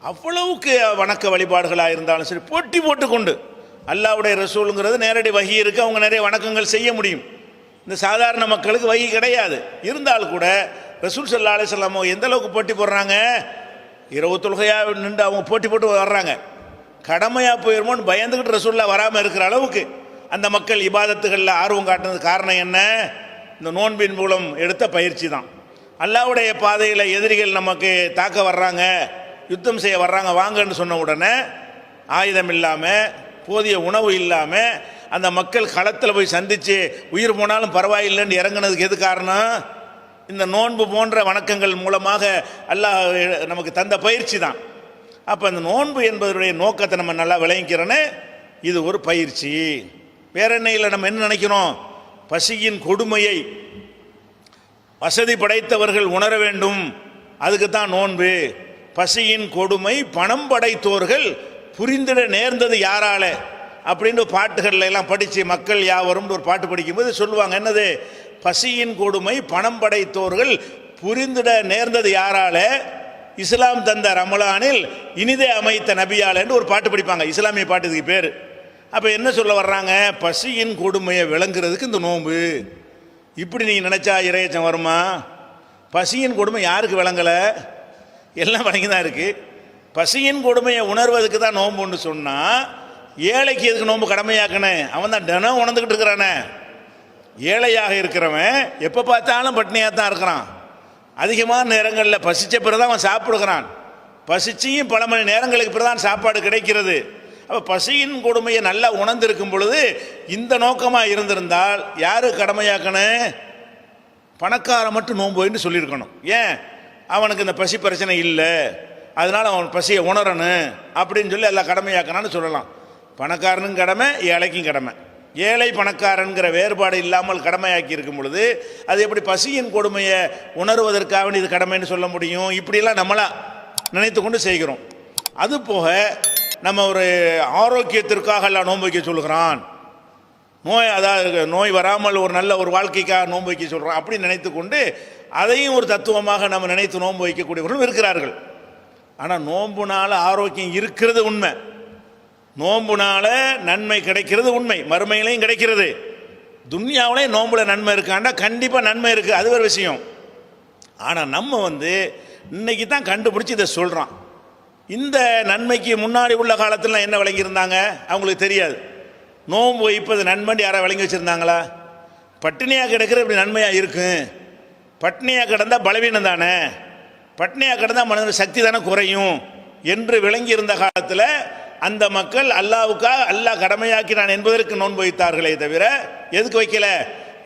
அவ்வளவுக்கு வணக்க வழிபாடுகளாக இருந்தாலும் சரி, போட்டி போட்டுக்கொண்டு, அல்லாஹ்வுடைய ரசூலுங்கிறது நேரடி வஹி இருக்குது, அவங்க நிறைய வணக்கங்கள் செய்ய முடியும். இந்த சாதாரண மக்களுக்கு வஹி கிடையாது. இருந்தாலும் கூட ரசூல் ஸல்லல்லாஹு அலைஹி வஸல்லம் எந்த அளவுக்கு போட்டி போடுறாங்க? இரவு தொழுகையாக நின்று அவங்க போட்டி போட்டு வர்றாங்க. கடமையாக போயிருமோன்னு பயந்துக்கிட்டு ரசூலுல்லாஹ் வராமல் இருக்கிற அளவுக்கு அந்த மக்கள் இபாதத்துகளில் ஆர்வம் காட்டுனது காரணம் என்ன? இந்த நோன்பின் மூலம் எடுத்த பயிற்சி தான். அல்லாஹ்வுடைய பாதையில் எதிரிகள் நமக்கு தாக்க வர்றாங்க, யுத்தம் செய்ய வர்றாங்க, வாங்கன்னு சொன்ன உடனே ஆயுதம் இல்லாமல், போதிய உணவு இல்லாமல் அந்த மக்கள் களத்தில் போய் சந்தித்து உயிர் போனாலும் பரவாயில்லைன்னு இறங்குனதுக்கு எது காரணம்? இந்த நோன்பு போன்ற வணக்கங்கள் மூலமாக அல்லாஹ் நமக்கு தந்த பயிற்சி தான். அப்போ இந்த நோன்பு என்பதனுடைய நோக்கத்தை நம்ம நல்லா விளங்கிக்கிறோன்னு, இது ஒரு பயிற்சி. வேற என்ன இல்லை. நம்ம என்ன நினைக்கிறோம்? பசியின் கொடுமையை வசதி படைத்தவர்கள் உணர வேண்டும், அதுக்கு தான் நோன்பு. பசியின் கொடுமை பணம் படைத்தோர்கள் புரிந்திட நேர்ந்தது யாரால அப்படின்னு பாட்டுகள்ல எல்லாம் படித்து மக்கள் யாவரும் ஒரு பாட்டு படிக்கும்போது சொல்லுவாங்க, என்னது? பசியின் கொடுமை பணம் படைத்தோர்கள் புரிந்திட நேர்ந்தது யாரால? இஸ்லாம் தந்த ரமலானில் இனிதே அமைத்த நபியால் என்று ஒரு பாட்டு படிப்பாங்க, இஸ்லாமிய பாட்டு இதுக்கு பேர். அப்போ என்ன சொல்ல வர்றாங்க? பசியின் கொடுமையை விளங்குறதுக்கு இந்த நோன்பு. இப்படி நீங்கள் நினச்சா இறையச்சம் வருமா? பசியின் கொடுமை யாருக்கு விளங்கலை? எல்லாம் வழங்கி தான் இருக்குது. பசியின் கொடுமையை உணர்வதுக்கு தான் நோன்புன்னு சொன்னால், ஏழைக்கு எதுக்கு நோன்பு கடமையாக்கணும்? அவன் தான் தினம் உணர்ந்துக்கிட்டு இருக்கிறானே. ஏழையாக இருக்கிறவன் எப்போ பார்த்தாலும் பட்னியாக தான் இருக்கிறான். அதிகமான நேரங்களில் பசித்த பிறகு தான் அவன் சாப்பிடுகிறான். பசிச்சியும் பல மணி நேரங்களுக்கு பிறகு தான் சாப்பாடு கிடைக்கிறது. அப்போ பசியின் கொடுமையை நல்லா உணர்ந்திருக்கும் பொழுது இந்த நோக்கமாக இருந்திருந்தால் யாரு கடமையாக்கணும்? பணக்காரன் மட்டும் நோன்புன்னு சொல்லியிருக்கணும். ஏன்? அவனுக்கு இந்த பசி பிரச்சனை இல்லை, அதனால் அவன் பசியை உணரணும் அப்படின்னு சொல்லி எல்லாம் கடமையாக்கணும்னு சொல்லலாம். பணக்காரனும் கடமை, ஏழைக்கும் கடமை. ஏழை பணக்காரன்கிற வேறுபாடு இல்லாமல் கடமையாக்கி இருக்கும் பொழுது அது எப்படி பசியின் கொடுமையை உணர்வதற்காக இது கடமைன்னு சொல்ல முடியும்? இப்படியெல்லாம் நம்மளா நினைத்து கொண்டு செய்கிறோம். அதுபோக நம்ம ஒரு ஆரோக்கியத்திற்காக எல்லாம் நோன்பு வைக்க சொல்கிறான், அதாவது நோய் வராமல் ஒரு நல்ல ஒரு வாழ்க்கைக்காக நோன்பு வைக்க சொல்கிறான் அப்படி நினைத்து கொண்டு அதையும் ஒரு தத்துவமாக நம்ம நினைத்து நோன்பு வைக்கக்கூடியவர்களும் இருக்கிறார்கள். ஆனால் நோன்புனால ஆரோக்கியம் இருக்கிறது உண்மை, நோன்புனால நன்மை கிடைக்கிறது உண்மை, மறுமையிலையும் கிடைக்கிறது. துன்யாவிலையும் நோன்புல நன்மை இருக்காண்டா கண்டிப்பாக நன்மை இருக்குது, அது ஒரு விஷயம். ஆனால் நம்ம இன்னைக்கு தான் கண்டுபிடிச்சி இதை சொல்கிறான். இந்த நன்மைக்கு முன்னாடி உள்ள காலத்தில் என்ன விளங்கியிருந்தாங்க அவங்களுக்கு தெரியாது. நோன்பு வைப்பது நன்மைன்னு யாராவது விளங்கி வச்சுருந்தாங்களா? பட்டினியாக கிடக்கிற இப்படி நன்மையாக இருக்கும், பட்டினியாக கிடந்தால் பலவீனம் தானே, பட்டினியாக கிடந்தால் மனிதன் சக்தி தானே குறையும் என்று விளங்கி இருந்த காலத்தில் அந்த மக்கள் அல்லாவுக்காக அல்லாஹ் கடமையாக்கினான் என்பதற்கு நோன்பு வைத்தார்களே தவிர எதுக்கு வைக்கல?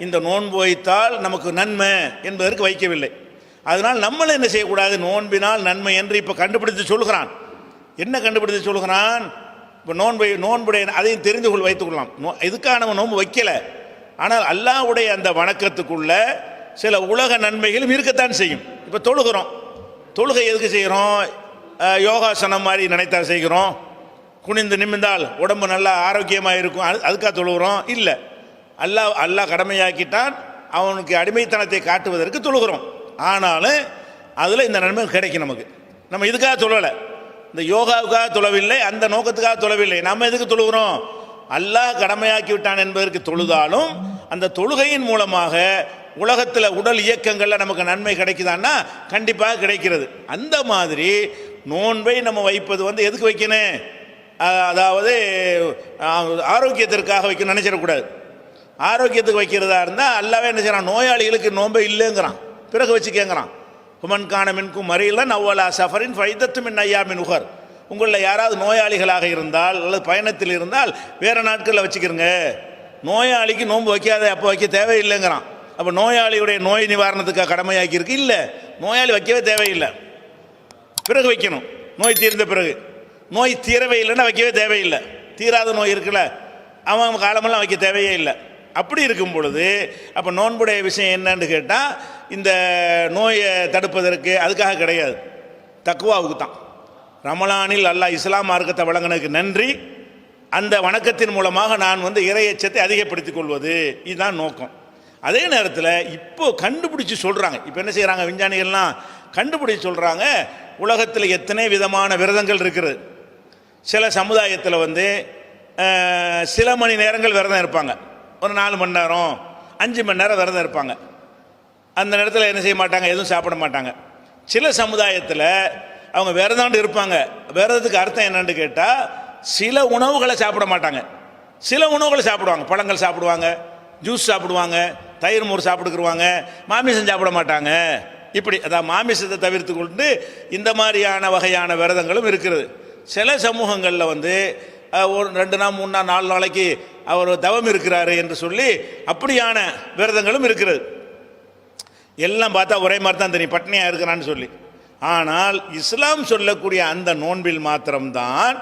இந்த நோன்பு வைத்தால் நமக்கு நன்மை என்பதற்கு வைக்கவில்லை. அதனால் நம்மளும் என்ன செய்யக்கூடாது? நோன்பினால் நன்மை என்று இப்போ கண்டுபிடித்து சொல்கிறான். என்ன கண்டுபிடித்து சொல்கிறான்? இப்போ நோன்புடைய அதையும் தெரிந்து வைத்துக் கொள்ளலாம். இதுக்காக நம்ம நோன்பு வைக்கலை, ஆனால் அல்லாஹ்வுடைய அந்த வணக்கத்துக்குள்ள சில உலக நன்மைகளும் இருக்கத்தான் செய்யும். இப்போ தொழுகிறோம், தொழுகை எதுக்கு செய்கிறோம்? யோகாசனம் மாதிரி நினைத்தா செய்கிறோம். குனிந்து நிமிந்தால் உடம்பு நல்லா ஆரோக்கியமாக இருக்கும், அதுக்காக தொழுகிறோம்? இல்லை, அல்லாஹ் கடமையாக்கிட்டான், அவனுக்கு அடிமைத்தனத்தை காட்டுவதற்கு தொழுகிறோம். ஆனாலும் அதில் இந்த நன்மை கிடைக்கும் நமக்கு. நம்ம இதுக்காக தொழலை, இந்த யோகாவுக்காக தொழவில்லை, அந்த நோக்கத்துக்காக தொழவில்லை. நம்ம எதுக்கு தொழுகிறோம்? அல்லாஹ் கடமையாக்கி விட்டான் என்பதற்கு தொழுதாலும் அந்த தொழுகையின் மூலமாக உலகத்தில் உடல் இயக்கங்களில் நமக்கு நன்மை கிடைக்குதான்னா கண்டிப்பாக கிடைக்கிறது. அந்த மாதிரி நோன்பை நம்ம வைப்பது எதுக்கு வைக்கணும்? அதாவது ஆரோக்கியத்திற்காக வைக்கணும்னு நினைச்சிடக்கூடாது. ஆரோக்கியத்துக்கு வைக்கிறதா இருந்தால் அல்லாவே என்ன செய்யறான்? நோயாளிகளுக்கு நோன்பை இல்லைங்கிறான், பிறகு வச்சு கேட்குறான். குமன்கான மின்கும் மறியலன் அவ்வளா சஃபரின் ஃபைதத்து மின் ஐயா மின் உகர். உங்களில் யாராவது நோயாளிகளாக இருந்தால் அல்லது பயணத்தில் இருந்தால் வேறு நாட்களில் வச்சுக்கிறங்க. நோயாளிக்கு நோன்பு வைக்காத அப்போ வைக்க தேவையில்லைங்கிறான். அப்போ நோயாளியுடைய நோய் நிவாரணத்துக்காக கடமையாக்கி இருக்கு? இல்லை, நோயாளி வைக்கவே தேவையில்லை, பிறகு வைக்கணும். நோய் தீர்ந்த பிறகு. நோய் தீரவே இல்லைன்னா வைக்கவே தேவையில்லை. தீராத நோய் இருக்குல்ல, அவன் காலமெல்லாம் வைக்க தேவையே இல்லை. அப்படி இருக்கும் பொழுது அப்போ நோன்புடைய விஷயம் என்னன்னு கேட்டால் இந்த நோயை தடுப்பதற்கு அதுக்காக கிடையாது, தக்குவாவுக்கு தான். ரமலானில் அல்லாஹ் இஸ்லாம் மார்க்கத்தை வழங்கினதுக்கு நன்றி, அந்த வணக்கத்தின் மூலமாக நான் இறையச்சத்தை அதிகப்படுத்திக் கொள்வது, இதுதான் நோக்கம். அதே நேரத்தில் இப்போ கண்டுபிடிச்சி சொல்கிறாங்க. இப்போ என்ன செய்கிறாங்க விஞ்ஞானிகள்லாம்? கண்டுபிடிச்சி சொல்கிறாங்க, உலகத்தில் எத்தனை விதமான விரதங்கள் இருக்குது. சில சமுதாயத்தில் சில மணி நேரங்கள் விரதம் இருப்பாங்க, ஒரு 4 மணி நேரம் 5 மணி நேரம் விரதம் இருப்பாங்க. அந்த நேரத்தில் என்ன செய்ய மாட்டாங்க? எதுவும் சாப்பிட மாட்டாங்க. சில சமுதாயத்தில் அவங்க விரதம் இருப்பாங்க. விரதத்துக்கு அர்த்தம் என்னன்னு கேட்டால் சில உணவுகளை சாப்பிட மாட்டாங்க, சில உணவுகளை சாப்பிடுவாங்க. பழங்கள் சாப்பிடுவாங்க, ஜூஸ் சாப்பிடுவாங்க, தயிர் மோர் சாப்பிட்டுக்குருவாங்க, மாமிசம் சாப்பிட மாட்டாங்க. இப்படி அதாவது மாமிசத்தை தவிர்த்து கொண்டு இந்த மாதிரியான வகையான விரதங்களும் இருக்கிறது. சில சமூகங்களில் ஒரு 2 நாள் 3 நாள் 4 நாளைக்கு அவர் தவம் இருக்கிறாரு என்று சொல்லி அப்படியான விரதங்களும் இருக்கிறது. எல்லாம் பார்த்தா ஒரே மாதிரி தான் தெரியும், பட்னியாக இருக்கிறான்னு சொல்லி. ஆனால் இஸ்லாம் சொல்லக்கூடிய அந்த நோன்பில் மாத்திரம்தான்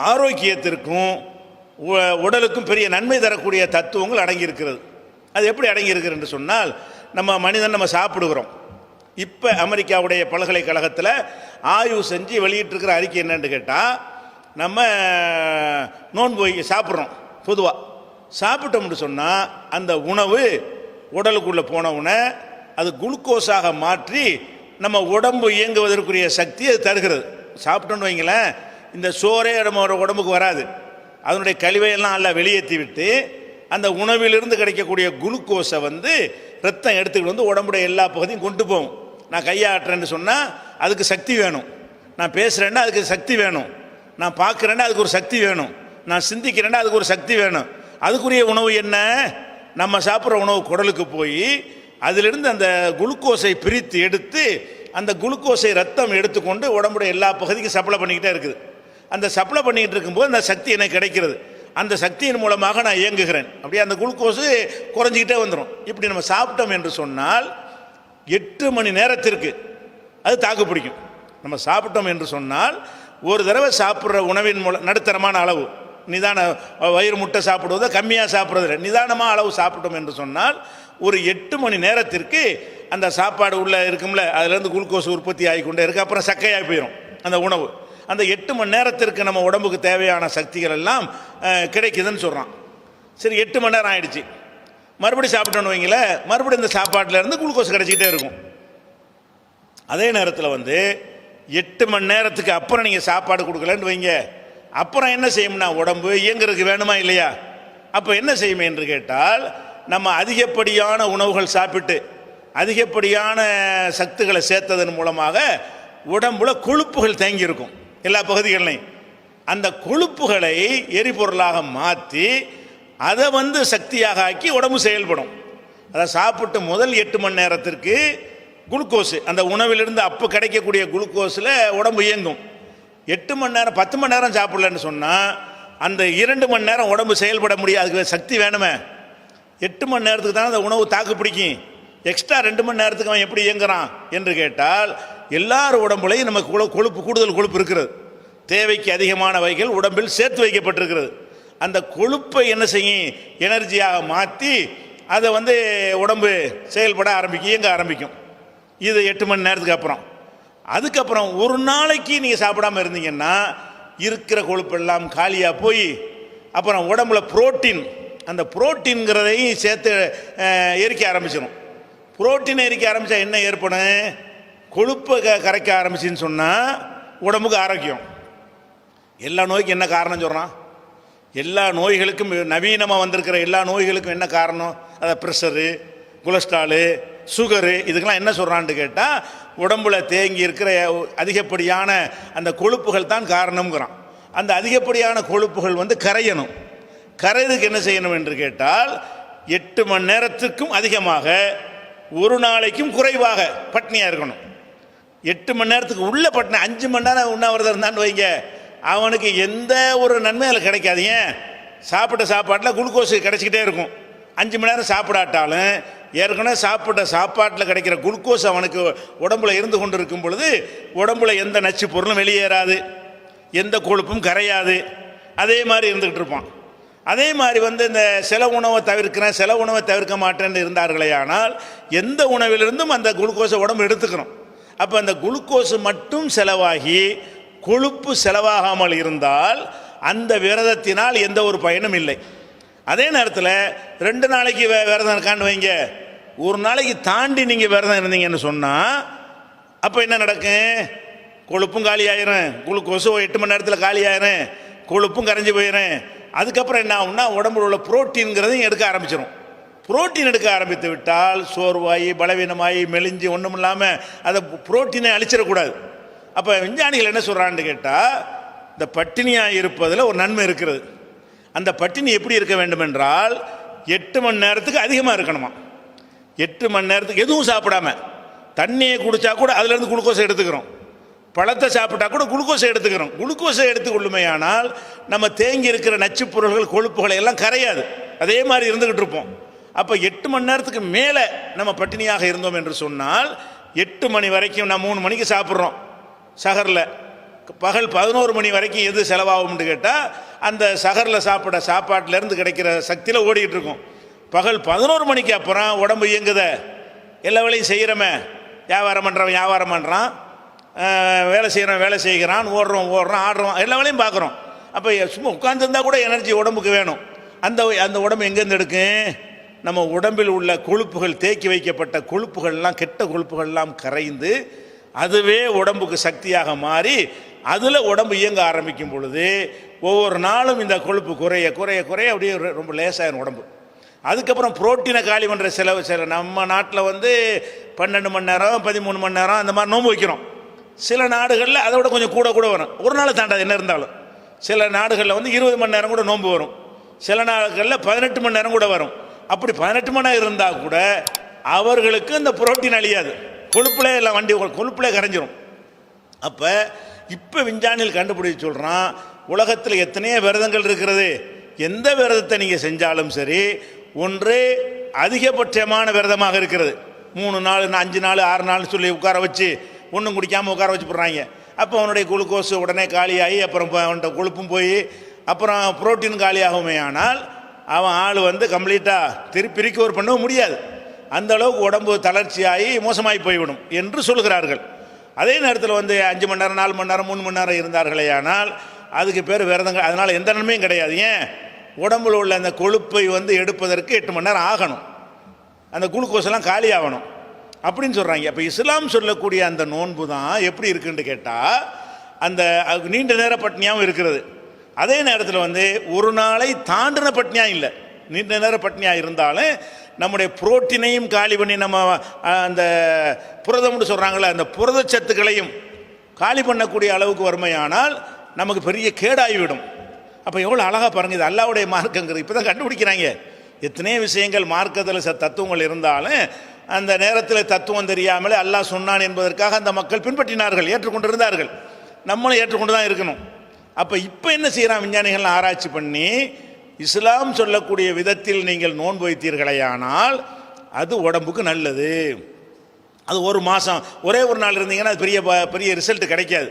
ஆரோக்கியத்திற்கும் உடலுக்கும் பெரிய நன்மை தரக்கூடிய தத்துவங்கள் அடங்கியிருக்கிறது. அது எப்படி அடங்கியிருக்கிறது என்று சொன்னால், நம்ம சாப்பிடுகிறோம். இப்போ அமெரிக்காவுடைய பல்கலைக்கழகத்தில் ஆய்வு செஞ்சு வெளியிட்டிருக்கிற அறிக்கை என்னன்னு கேட்டால், நம்ம நோன்பு சாப்பிட்றோம், பொதுவாக சாப்பிட்டோம்னு சொன்னால் அந்த உணவு உடலுக்குள்ளே போனவுடனே அது குளுக்கோஸாக மாற்றி நம்ம உடம்பு இயங்குவதற்குரிய சக்தி அது தருகிறது. சாப்பிட்டோன்னு வைங்களேன், இந்த சோறே நம்ம உடம்புக்கு வராது, அதனுடைய கழிவையெல்லாம் எல்லாம் வெளியேற்றி விட்டு அந்த உணவிலிருந்து கிடைக்கக்கூடிய குளுக்கோஸை ரத்தம் எடுத்துக்கிட்டு உடம்புடைய எல்லா பகுதியும் கொண்டு போகும். நான் கையாட்டுறேன்னு சொன்னால் அதுக்கு சக்தி வேணும், நான் பேசுகிறேன்னா அதுக்கு சக்தி வேணும், நான் பார்க்குறேன்னா அதுக்கு ஒரு சக்தி வேணும், நான் சிந்திக்கிறேன்னா அதுக்கு ஒரு சக்தி வேணும். அதுக்குரிய உணவு என்ன? நம்ம சாப்பிட்ற உணவு குடலுக்கு போய் அதிலிருந்து அந்த குளுக்கோஸை பிரித்து எடுத்து அந்த குளுக்கோஸை ரத்தம் எடுத்துக்கொண்டு உடம்புடைய எல்லா பகுதிக்கும் சப்ளை பண்ணிக்கிட்டே இருக்குது. அந்த சப்ளை பண்ணிக்கிட்டு இருக்கும்போது அந்த சக்தி எனக்கு கிடைக்கிறது, அந்த சக்தியின் மூலமாக நான் இயங்குகிறேன். அப்படியே அந்த குளுக்கோஸு குறைஞ்சிக்கிட்டே வந்துடும். இப்படி நம்ம சாப்பிட்டோம் என்று சொன்னால் 8 மணி நேரத்திற்கு அது தாக்கு பிடிக்கும். நம்ம சாப்பிட்டோம் என்று சொன்னால் ஒரு தடவை சாப்பிட்ற உணவின் மூலம் நடுத்தரமான அளவு நிதான வயிறு முட்டை சாப்பிடுவதை கம்மியாக சாப்பிட்றதில்ல, நிதானமாக அளவு சாப்பிட்டோம் என்று சொன்னால் ஒரு 8 மணி நேரத்திற்கு அந்த சாப்பாடு உள்ள இருக்கும்ல, அதுலேருந்து குளுக்கோஸ் உற்பத்தி ஆகிக்கொண்டே இருக்குது. அப்புறம் சக்கையாகி போயிடும் அந்த உணவு. அந்த 8 மணி நேரத்திற்கு நம்ம உடம்புக்கு தேவையான சக்திகள் எல்லாம் கிடைக்குதுன்னு சொல்கிறான். சரி, 8 மணி நேரம் ஆயிடுச்சு, மறுபடியும் சாப்பிட்டோன்னு வைங்களேன், மறுபடியும் இந்த சாப்பாட்டிலேருந்து குளுக்கோஸ் கிடைச்சிக்கிட்டே இருக்கும். அதே நேரத்தில் 8 மணி நேரத்துக்கு அப்புறம் நீங்கள் சாப்பாடு கொடுக்கலன்னு வைங்க, அப்புறம் என்ன செய்யும்னா உடம்பு இயங்குறதுக்கு வேணுமா இல்லையா? அப்போ என்ன செய்யும் என்று கேட்டால், நம்ம அதிகப்படியான உணவுகள் சாப்பிட்டு அதிகப்படியான சத்துக்களை சேர்த்ததன் மூலமாக உடம்புல கொழுப்புகள் தேங்கி இருக்கும் எல்லா பகுதிகளையும். அந்த கொழுப்புகளை எரிபொருளாக மாற்றி அதை சக்தியாக ஆக்கி உடம்பு செயல்படும். அதை சாப்பிட்டு முதல் 8 மணி நேரத்திற்கு குளுக்கோஸு அந்த உணவிலிருந்து அப்போ கிடைக்கக்கூடிய குளுக்கோஸில் உடம்பு இயங்கும். 8 மணி நேரம் 10 மணி நேரம் சாப்பிடலன்னு சொன்னால் அந்த 2 மணி நேரம் உடம்பு செயல்பட முடியாது, அதுக்கு சக்தி வேணுமே. 8 மணி நேரத்துக்கு தான் அந்த உணவு தாக்கு பிடிக்கும். எக்ஸ்ட்ரா 2 மணி நேரத்துக்கு அவன் எப்படி இயங்குறான் என்று கேட்டால், எல்லார் உடம்புலையும் நமக்கு கொழுப்பு, கூடுதல் கொழுப்பு இருக்கிறது. தேவைக்கு அதிகமான வகைகள் உடம்பில் சேர்த்து வைக்கப்பட்டிருக்கிறது. அந்த கொழுப்பை என்ன செய்யும், எனர்ஜியாக மாற்றி அதை உடம்பு செயல்பட ஆரம்பிக்கும், இயங்க ஆரம்பிக்கும். இது 8 மணி நேரத்துக்கு அப்புறம். அதுக்கப்புறம் ஒரு நாளைக்கு நீங்கள் சாப்பிடாமல் இருந்தீங்கன்னா இருக்கிற கொழுப்பெல்லாம் காலியாக போய் அப்புறம் உடம்புல புரோட்டீன், அந்த புரோட்டீன்கிறதையும் சேர்த்து எரிக்க ஆரம்பிச்சிடும். புரோட்டீனை எரிக்க ஆரம்பித்தா என்ன ஏற்படும், கொழுப்பை கரைக்க ஆரம்பிச்சின்னு சொன்னால் உடம்புக்கு ஆரோக்கியம். எல்லா நோய்க்கும் என்ன காரணம் சொல்கிறான், எல்லா நோய்களுக்கும் நவீனமாக வந்திருக்கிற எல்லா நோய்களுக்கும் என்ன காரணம், அதை ப்ரெஷரு, கொலஸ்ட்ராலு, சுகரு, இதுக்கெல்லாம் என்ன சொல்கிறான்னு கேட்டால் உடம்புல தேங்கி இருக்கிற அதிகப்படியான அந்த கொழுப்புகள் தான் காரணம்ங்கிறான். அந்த அதிகப்படியான கொழுப்புகள் கரையணும். கரையதுக்கு என்ன செய்யணும் என்று கேட்டால் 8 மணி நேரத்துக்கும் அதிகமாக ஒரு நாளைக்கும் குறைவாக பட்னியாக இருக்கணும். 8 மணி நேரத்துக்கு உள்ள பட்னி 5 மணி நேரம் உண்ணாவிரதம் இருந்தான்னு வைங்க, அவனுக்கு எந்த ஒரு நன்மை அதில் கிடைக்காது. ஏன், சாப்பிட்ட சாப்பாட்டில் குளுக்கோஸ் கிடைச்சிக்கிட்டே இருக்கும். 5 மணி நேரம் சாப்பிடாட்டாலும் ஏற்கனவே சாப்பிட்ட சாப்பாட்டில் கிடைக்கிற குளுக்கோஸ் அவனுக்கு உடம்புல இருந்து கொண்டு இருக்கும் பொழுது உடம்புல எந்த நச்சு பொருளும் வெளியேறாது, எந்த கொழுப்பும் கரையாது. அதே மாதிரி இருந்துக்கிட்டு இருப்பான். அதே மாதிரி இந்த சில உணவை தவிர்க்கிறேன், சில உணவை தவிர்க்க மாட்டேன்னு இருந்தார்களே, ஆனால் எந்த உணவிலிருந்தும் அந்த குளுக்கோஸை உடம்பு எடுத்துக்கணும். அப்போ அந்த குளுக்கோஸ் மட்டும் செலவாகி கொழுப்பு செலவாகாமல் இருந்தால் அந்த விரதத்தினால் எந்த ஒரு பயனும் இல்லை. அதே நேரத்தில் 2 நாளைக்கு விரதம் இருக்கான்னு வைங்க, ஒரு நாளைக்கு தாண்டி நீங்கள் விரதம் இருந்தீங்கன்னு சொன்னால் அப்போ என்ன நடக்கும், கொழுப்பும் காலி ஆயிரும், குளுக்கோஸு 8 மணி நேரத்தில் காலி ஆயிரும், கொழுப்பும் கரைஞ்சி போயிடும். அதுக்கப்புறம் என்ன ஆகும்னா உடம்புல உள்ள புரோட்டீன்கிறதையும் எடுக்க ஆரம்பிச்சிடும். புரோட்டீன் எடுக்க ஆரம்பித்து விட்டால் சோர்வாயி பலவீனமாகி மெலிஞ்சு ஒன்றும் இல்லாமல் அதை புரோட்டீனை அழிச்சிடக்கூடாது. அப்போ விஞ்ஞானிகள் என்ன சொல்கிறான்னு கேட்டால், இந்த பட்டினியாக இருப்பதில் ஒரு நன்மை இருக்கிறது. அந்த பட்டினி எப்படி இருக்க வேண்டும் என்றால் 8 மணி நேரத்துக்கு அதிகமாக இருக்கணுமா. 8 மணி நேரத்துக்கு எதுவும் சாப்பிடாம தண்ணியை குடித்தா கூட அதுலேருந்து குளுக்கோஸை எடுத்துக்கிறோம், பழத்தை சாப்பிட்டா கூட குளுக்கோஸை எடுத்துக்கிறோம். குளுக்கோஸை எடுத்துக்கொள்ளுமே ஆனால் நம்ம தேங்கி இருக்கிற நச்சுப் பொருள்கள் கொழுப்புகளை எல்லாம் கரையாது, அதே மாதிரி இருந்துக்கிட்டு இருப்போம். அப்போ 8 மணி நேரத்துக்கு மேலே நம்ம பட்டினியாக இருந்தோம் என்று சொன்னால் 8 மணி வரைக்கும், நான் 3 மணிக்கு சாப்பிட்றோம் சகரில், பகல் 11 மணி வரைக்கும் எது செலவாகும்னு கேட்டால் அந்த சகரில் சாப்பிட சாப்பாட்டிலேருந்து கிடைக்கிற சக்தியில் ஓடிக்கிட்டு இருக்கும். பகல் 11 மணிக்கு அப்புறம் உடம்பு இயங்குத, எல்லா வேலையும் செய்கிறோமே, வியாபாரம் பண்ணுறவன் வியாபாரம் பண்ணுறான், வேலை செய்கிறோம் வேலை செய்கிறான், ஓடுறோம் ஆடுறோம், எல்லா வேலையும் பார்க்குறோம். அப்போ சும்மா உட்காந்துருந்தா கூட எனர்ஜி உடம்புக்கு வேணும். அந்த உடம்பு எங்கேருந்து எடுக்கும், நம்ம உடம்பில் உள்ள கொழுப்புகள், தேக்கி வைக்கப்பட்ட கொழுப்புகள்லாம், கெட்ட கொழுப்புகள்லாம் கரைந்து அதுவே உடம்புக்கு சக்தியாக மாறி அதில் உடம்பு இயங்க ஆரம்பிக்கும் பொழுது ஒவ்வொரு நாளும் இந்த கொழுப்பு குறைய குறைய குறைய அப்படியே ரொம்ப லேசாகிடும் உடம்பு. அதுக்கப்புறம் புரோட்டீனை காலி பண்ணுற சில நம்ம நாட்டில் 12 மணி நேரம் 13 மணி நேரம் அந்த மாதிரி நோன்பு வைக்கிறோம். சில நாடுகளில் அதை விட கொஞ்சம் கூட வரும், ஒரு நாள் தாண்டாது என்ன இருந்தாலும். சில நாடுகளில் 20 மணி நேரம் கூட நோன்பு வரும், சில நாடுகளில் 18 மணி நேரம் கூட வரும். அப்படி 18 மணி நேரம் இருந்தால் கூட அவர்களுக்கு அந்த புரோட்டீன் அழியாது, கொழுப்புலே எல்லாம் கொழுப்புலே கரைஞ்சிரும். அப்போ இப்போ விஞ்ஞானிகள் கண்டுபிடிச்சு சொல்கிறான், உலகத்தில் எத்தனையோ விரதங்கள் இருக்கிறது, எந்த விரதத்தை நீங்கள் செஞ்சாலும் சரி, ஒன்று அதிகபட்சமான விரதமாக இருக்கிறது. 3 நாள் 5 நாள் 6 நாள் சொல்லி உட்கார வச்சு ஒன்றும் குடிக்காமல் உட்கார வச்சு போடுறாங்க. அப்போ அவனுடைய குளுக்கோஸ் உடனே காலியாகி அப்புறம் அவன்கிட்ட கொழுப்பும் போய் அப்புறம் புரோட்டீன் காலியாகுமே. ஆனால் அவன் ஆள் வந்து கம்ப்ளீட்டாக ரிகவர் பண்ண முடியாது. அந்த அளவுக்கு உடம்பு தளர்ச்சியாகி மோசமாகி போய்விடும் என்று சொல்கிறார்கள். அதே நேரத்தில் வந்து 5 மணி நேரம் 4 மணி நேரம் 3 மணி நேரம் இருந்தார்களே ஆனால் அதுக்கு பேர் விரதங்க. அதனால் எந்த நன்மையும் கிடையாது. ஏன்? உடம்புல உள்ள அந்த கொழுப்பை வந்து எடுப்பதற்கு 8 மணி நேரம் ஆகணும், அந்த குளுக்கோஸ் எல்லாம் காலி ஆகணும் அப்படின்னு சொல்கிறாங்க. அப்போ இஸ்லாம் சொல்லக்கூடிய அந்த நோன்பு தான் எப்படி இருக்குன்னு கேட்டால் அந்த நீண்ட நேர பட்னியாகவும் இருக்கிறது. அதே நேரத்தில் வந்து ஒரு நாளை தாண்டின பட்னியாக இல்லை. நீண்ட நேர பட்னியாக இருந்தாலும் நம்முடைய புரோட்டீனையும் காலி பண்ணி நம்ம அந்த புரதம்னு சொல்கிறாங்களே அந்த புரதச்சத்துக்களையும் காலி பண்ணக்கூடிய அளவுக்கு வறுமையானால் நமக்கு பெரிய கேடாகிவிடும். அப்போ எவ்வளோ அழகாக பாருங்கள், இது அல்லாஹ்வுடைய மார்க்கங்கிறது இப்போ தான் கண்டுபிடிக்கிறாங்க. எத்தனையோ விஷயங்கள் மார்க்கத்தில் தத்துவங்கள் இருந்தாலும் அந்த நேரத்தில் தத்துவம் தெரியாமலே அல்லாஹ் சொன்னான் என்பதற்காக அந்த மக்கள் பின்பற்றினார்கள், ஏற்றுக்கொண்டிருந்தார்கள். நம்மளும் ஏற்றுக்கொண்டு தான் இருக்கணும். அப்போ இப்போ என்ன செய்கிறான், விஞ்ஞானிகள் ஆராய்ச்சி பண்ணி இஸ்லாம் சொல்லக்கூடிய விதத்தில் நீங்கள் நோன்பு வைத்தீர்களேயானால் அது உடம்புக்கு நல்லது. அது ஒரு மாதம் ஒரே ஒரு நாள் இருந்தீங்கன்னா அது பெரிய ரிசல்ட் கிடைக்காது.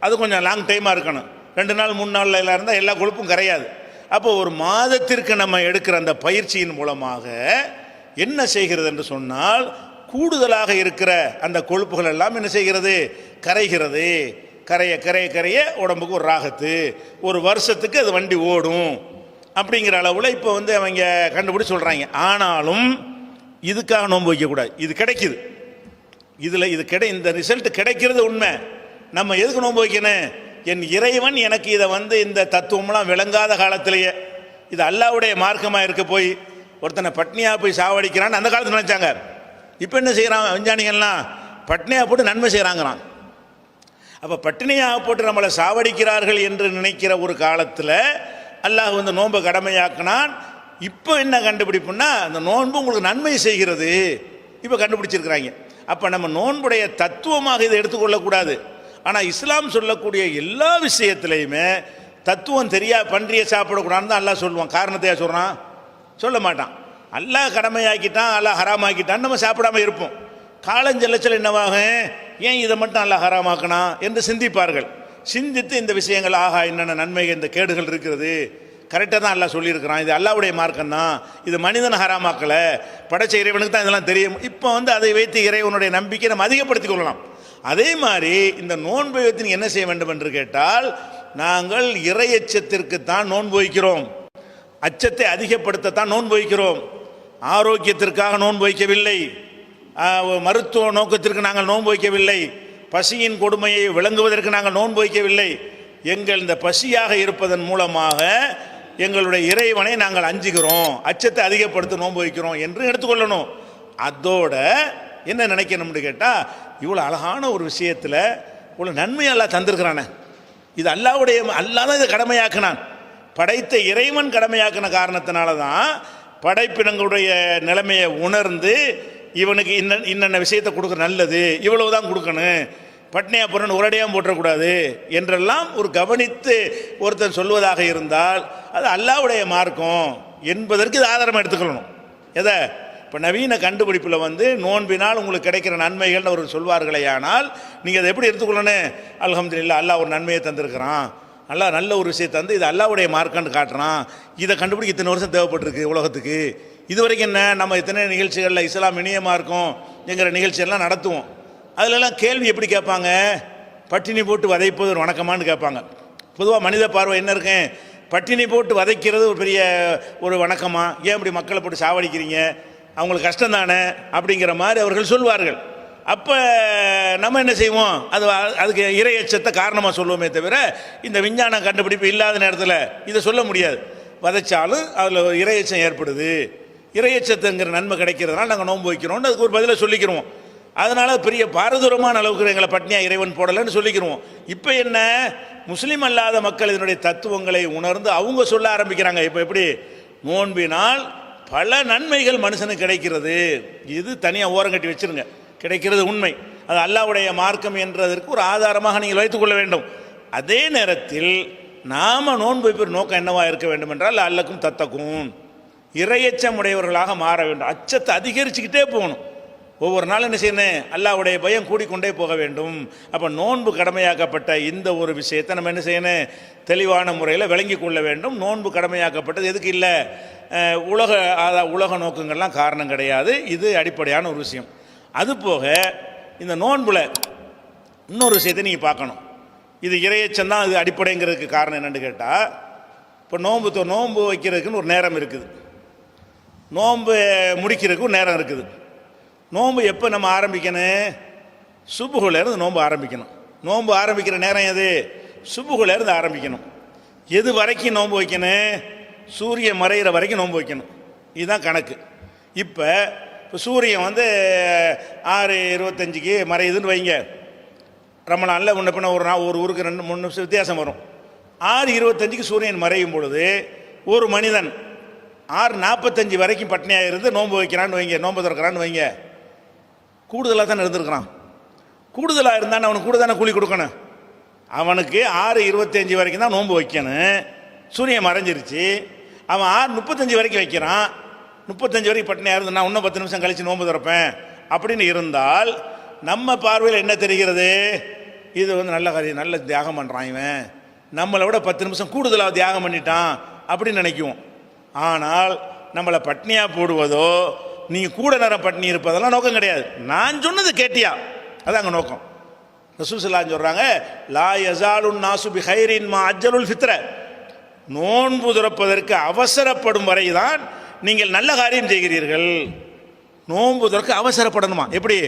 அது கொஞ்சம் லாங் டைமாக இருக்கணும். 2 நாள் 3 நாளில் எல்லாம் இருந்தால் எல்லா கொழுப்பும் கரையாது. அப்போ ஒரு மாதத்திற்கு நம்ம எடுக்கிற அந்த பயிற்சியின் மூலமாக என்ன செய்கிறது என்று சொன்னால் கூடுதலாக இருக்கிற அந்த கொழுப்புகள் எல்லாம் என்ன செய்கிறது, கரைகிறது. கரைய உடம்புக்கு ஒரு ராகத்து, ஒரு வருஷத்துக்கு அது வண்டி ஓடும் அப்படிங்கிற அளவில் இப்போ வந்து அவங்க கண்டுபிடிச்சு சொல்கிறாங்க. ஆனாலும் இதுக்காக நோன்பு வைக்கக்கூடாது. இது கிடைக்குது, இந்த ரிசல்ட் கிடைக்கிறது உண்மை. நம்ம எதுக்கு நோன்பு வைக்கணும்? என் இறைவன் எனக்கு இதை வந்து இந்த தத்துவம்லாம் விளங்காத காலத்திலேயே இது அல்லாஹ்வுடைய மார்க்கமாக இருக்க போய் ஒருத்தனை பட்னியாக போய் சாவடிக்கிறான்னு அந்த காலத்தில் நினச்சாங்க. இப்போ என்ன செய்கிறான் விஞ்ஞானிகள்லாம், பட்னியாக போட்டு நன்மை செய்கிறாங்கிறான். அப்போ பட்டினியாக போட்டு நம்மளை சாவடிக்கிறார்கள் என்று நினைக்கிற ஒரு காலத்தில் அல்லாஹ் வந்து நோன்பை கடமையாக்கினான். இப்போ என்ன கண்டுபிடிப்புன்னா அந்த நோன்பு உங்களுக்கு நன்மை செய்கிறது இப்போ கண்டுபிடிச்சிருக்கிறாங்க. அப்போ நம்ம நோன்புடைய தத்துவமாக இதை எடுத்துக்கொள்ளக்கூடாது. ஆனால் இஸ்லாம் சொல்லக்கூடிய எல்லா விஷயத்திலையுமே தத்துவம் பன்றியை சாப்பிடக்கூடாதுன்னு தான் அல்லாஹ் சொல்லுவான். காரணத்தையா சொல்கிறான்? சொல்ல மாட்டான். அல்லாஹ் கடமையாக்கிட்டான், அல்லாஹ் ஹராமாக்கிட்டான், நம்ம சாப்பிடாம இருப்போம். காலஞ்செல்லச்சல் என்னவாகும், ஏன் இதை மட்டும் அல்லாஹ் ஹராமாக்கினா என்று சிந்திப்பார்கள். சிந்தித்து இந்த விஷயங்கள் ஆகா என்னென்ன நன்மைகள் இந்த கேடுகள் இருக்கிறது, கரெக்டாக தான் அல்லாஹ் சொல்லியிருக்கிறான், இது அல்லாஹ்வுடைய மார்க்கம் தான், இது மனிதன் ஹராமாக்கலை, படைச்ச இறைவனுக்கு தான் இதெல்லாம் தெரியும். இப்போ வந்து அதை வைத்து இறைவனுடைய நம்பிக்கை நம்ம அதிகப்படுத்திக் கொள்ளலாம். அதே மாதிரி இந்த நோன்பு வைத்து என்ன செய்ய வேண்டும் என்று கேட்டால் நாங்கள் இறை அச்சத்திற்கு தான் நோன்பு வைக்கிறோம், அச்சத்தை அதிகப்படுத்தத்தான் நோன்பு வைக்கிறோம். ஆரோக்கியத்திற்காக நோன்பு வைக்கவில்லை, மருத்துவ நோக்கத்திற்கு நாங்கள் நோன்பு வைக்கவில்லை, பசியின் கொடுமையை விளங்குவதற்கு நாங்கள் நோன்பு வைக்கவில்லை. எங்கள் இந்த பசியாக இருப்பதன் மூலமாக எங்களுடைய இறைவனை நாங்கள் அஞ்சுகிறோம், அச்சத்தை அதிகப்படுத்த நோன்பு வைக்கிறோம் என்று எடுத்துக்கொள்ளணும். அதோட என்ன நினைக்கணும்னு கேட்டால் இவ்வளோ அழகான ஒரு விஷயத்தில் இவ்வளோ நன்மை அல்லாஹ் தந்திருக்கிறானே, இது அல்லாஹ்வுடைய அல்லாஹ் தான் இதை கடமையாக்கினான். படைத்த இறைவன் கடமையாக்கின காரணத்தினால தான் படைப்பினங்களுடைய நிலைமையை உணர்ந்து இவனுக்கு இன்னென்ன விஷயத்தை கொடுக்க நல்லது, இவ்வளவு தான் கொடுக்கணும், பட்னியா போறன்னு ஒரடியாக போட்டக்கூடாது என்றெல்லாம் ஒரு கவனித்து ஒருத்தன் சொல்வதாக இருந்தால் அது அல்லாஹ்வுடைய மார்க்கம் என்பதற்கு இது ஆதாரம் எடுத்துக்கொள்ளணும். எதை? இப்போ நவீன கண்டுபிடிப்பில் வந்து நோன்பினால் உங்களுக்கு கிடைக்கிற நன்மைகள்னு அவர்கள் சொல்வார்களே, ஆனால் நீங்கள் அதை எப்படி எடுத்துக்கொள்ளணும்? அல்ஹம்துலில்லாஹ் அல்லாஹ் ஒரு நன்மையை தந்திருக்கிறான், அல்லாஹ் நல்ல ஒரு விஷயத்தை தந்து இது அல்லாஹ்வுடைய மார்க்கம்னு காட்டுறான். இதை கண்டுபிடிக்க இத்தனை வருஷம் தேவைப்பட்டிருக்கு உலகத்துக்கு. இது வரைக்கும் என்ன, நம்ம இத்தனை நிகழ்ச்சிகளில் இஸ்லாம் இணையமாக இருக்கும் என்கிற நிகழ்ச்சியெல்லாம் நடத்துவோம். அதிலெல்லாம் கேள்வி எப்படி கேட்பாங்க? பட்டினி போட்டு வதைப்பது ஒரு வணக்கமானு கேட்பாங்க. பொதுவாக மனித பார்வை என்ன இருக்கேன், பட்டினி போட்டு வதைக்கிறது ஒரு பெரிய ஒரு வணக்கமா, ஏன் இப்படி மக்களை போட்டு சாவடிக்கிறீங்க, அவங்களுக்கு கஷ்டம் தானே அப்படிங்கிற மாதிரி அவர்கள் சொல்வார்கள். அப்போ நம்ம என்ன செய்வோம், அதுக்கு இறை அச்சத்தை காரணமாக சொல்லுவோமே தவிர இந்த விஞ்ஞான கண்டுபிடிப்பு இல்லாத நேரத்தில் இதை சொல்ல முடியாது. வதைச்சாலும் அதில் இறை அச்சம் ஏற்படுது, இறை அச்சத்துங்கிற நன்மை கிடைக்கிறதுனால நாங்கள் நோன்பு வைக்கிறோம்னு அதுக்கு ஒரு பதிலை சொல்லிக்கிறோம். அதனால் பெரிய பாரதூரமான அளவுக்கு எங்களை பட்னியாக இறைவன் போடலைன்னு சொல்லிக்கிறோம். இப்போ என்ன, முஸ்லீம் அல்லாத மக்கள் இதனுடைய தத்துவங்களை உணர்ந்து அவங்க சொல்ல ஆரம்பிக்கிறாங்க. இப்போ எப்படி நோன்பினால் பல நன்மைகள் மனுஷனுக்கு கிடைக்கிறது, இது தனியாக ஓரங்கட்டி வச்சிருங்க, கிடைக்கிறது உண்மை, அது அல்லாஹ்வுடைய மார்க்கம் என்றதற்கு ஒரு ஆதாரமாக நீங்கள் வைத்துக்கொள்ள வேண்டும். அதே நேரத்தில் நாம் நோன்பு வைப்பது நோக்கம் என்னவாக இருக்க வேண்டும் என்றால் அல்லக்கும் தத்தக்கும், இறையச்சம் உடையவர்களாக மாற வேண்டும். அச்சத்தை அதிகரிச்சுக்கிட்டே போகணும். ஒவ்வொரு நாளும் என்ன செய்யணும், அல்லாஹ்வுடைய பயம் கூடிக்கொண்டே போக வேண்டும். அப்போ நோன்பு கடமையாக்கப்பட்ட இந்த ஒரு விஷயத்தை நம்ம என்ன செய்யணும், தெளிவான முறையில் விளங்கி கொள்ள வேண்டும். நோன்பு கடமையாக்கப்பட்டது எதுக்கு இல்லை, உலக நோக்கங்கள்லாம் காரணம் கிடையாது. இது அடிப்படையான ஒரு விஷயம். அதுபோக இந்த நோன்புல இன்னொரு விஷயத்தை நீங்கள் பார்க்கணும். இது இறையச்சம் தான் இது அடிப்படைங்கிறதுக்கு காரணம் என்னென்னு கேட்டால், இப்போ நோன்பு வைக்கிறதுக்குன்னு ஒரு நேரம் இருக்குது, நோன்பு முடிக்கிறதுக்கு ஒரு நேரம் இருக்குது. நோன்பு எப்போ நம்ம ஆரம்பிக்கணும், சுபுகுலேருந்து நோன்பு ஆரம்பிக்கணும். நோன்பு ஆரம்பிக்கிற நேரம் எது, சுபுகுலேருந்து ஆரம்பிக்கணும். எது வரைக்கும் நோன்பு வைக்கணும், சூரியன் மறைகிற வரைக்கும் நோன்பு வைக்கணும். இதுதான் கணக்கு. இப்போ சூரியன் 6:25க்கு மறையுதுன்னு வைங்க, ரமலானில் முன்ன பின்ன ஒரு ஊருக்கு 2-3 நிமிஷம் வித்தியாசம் வரும். 6:25க்கு சூரியன் மறையும் பொழுது ஒரு மனிதன் 6:45 வரைக்கும் பட்னியாக இருந்து நோன்பு வைக்கிறான்னு வைங்க, நோன்பு திறக்கிறான்னு வைங்க, கூடுதலாக தானே இருந்திருக்கிறான். கூடுதலாக இருந்தான்னு அவனுக்கு கூட தானே கூலி கொடுக்கணும். அவனுக்கு 6:25 வரைக்கும் தான் நோன்பு வைக்கணும். சூரியன் மறைஞ்சிருச்சு, அவன் 6:35 வரைக்கும் வைக்கிறான். 35 வரைக்கும் பட்னியாக இருந்து நான் இன்னும் 10 நிமிஷம் கழித்து நோன்பு திறப்பேன் அப்படின்னு இருந்தால் நம்ம பார்வையில் என்ன தெரிகிறது, இது நல்ல காரியம், நல்ல தியாகம் பண்ணுறான் இவன், நம்மளை விட 10 நிமிஷம் கூடுதலாக தியாகம் பண்ணிட்டான் அப்படின்னு நினைக்குவோம். ஆனால் நம்மளை பட்னியாக போடுவதோ நீங்கள் கூட நேரம் பட்னி இருப்பதெல்லாம் நோக்கம் கிடையாது. நான் சொன்னது கேட்டியா, அதாங்க நோக்கம். ரசூல் ஸல்லல்லாஹு அலைஹி வஸல்லம் சொல்கிறாங்க, லா யஸாலுன் நாசு பி ஹைரின் மா அஜ்ஜலுல் ஃபித்ர. நோன்பு துறப்பதற்கு அவசரப்படும் வரை தான் நீங்கள் நல்ல காரியம் செய்கிறீர்கள். நோன்பு துறக்க அவசரப்படணுமா? எப்படி?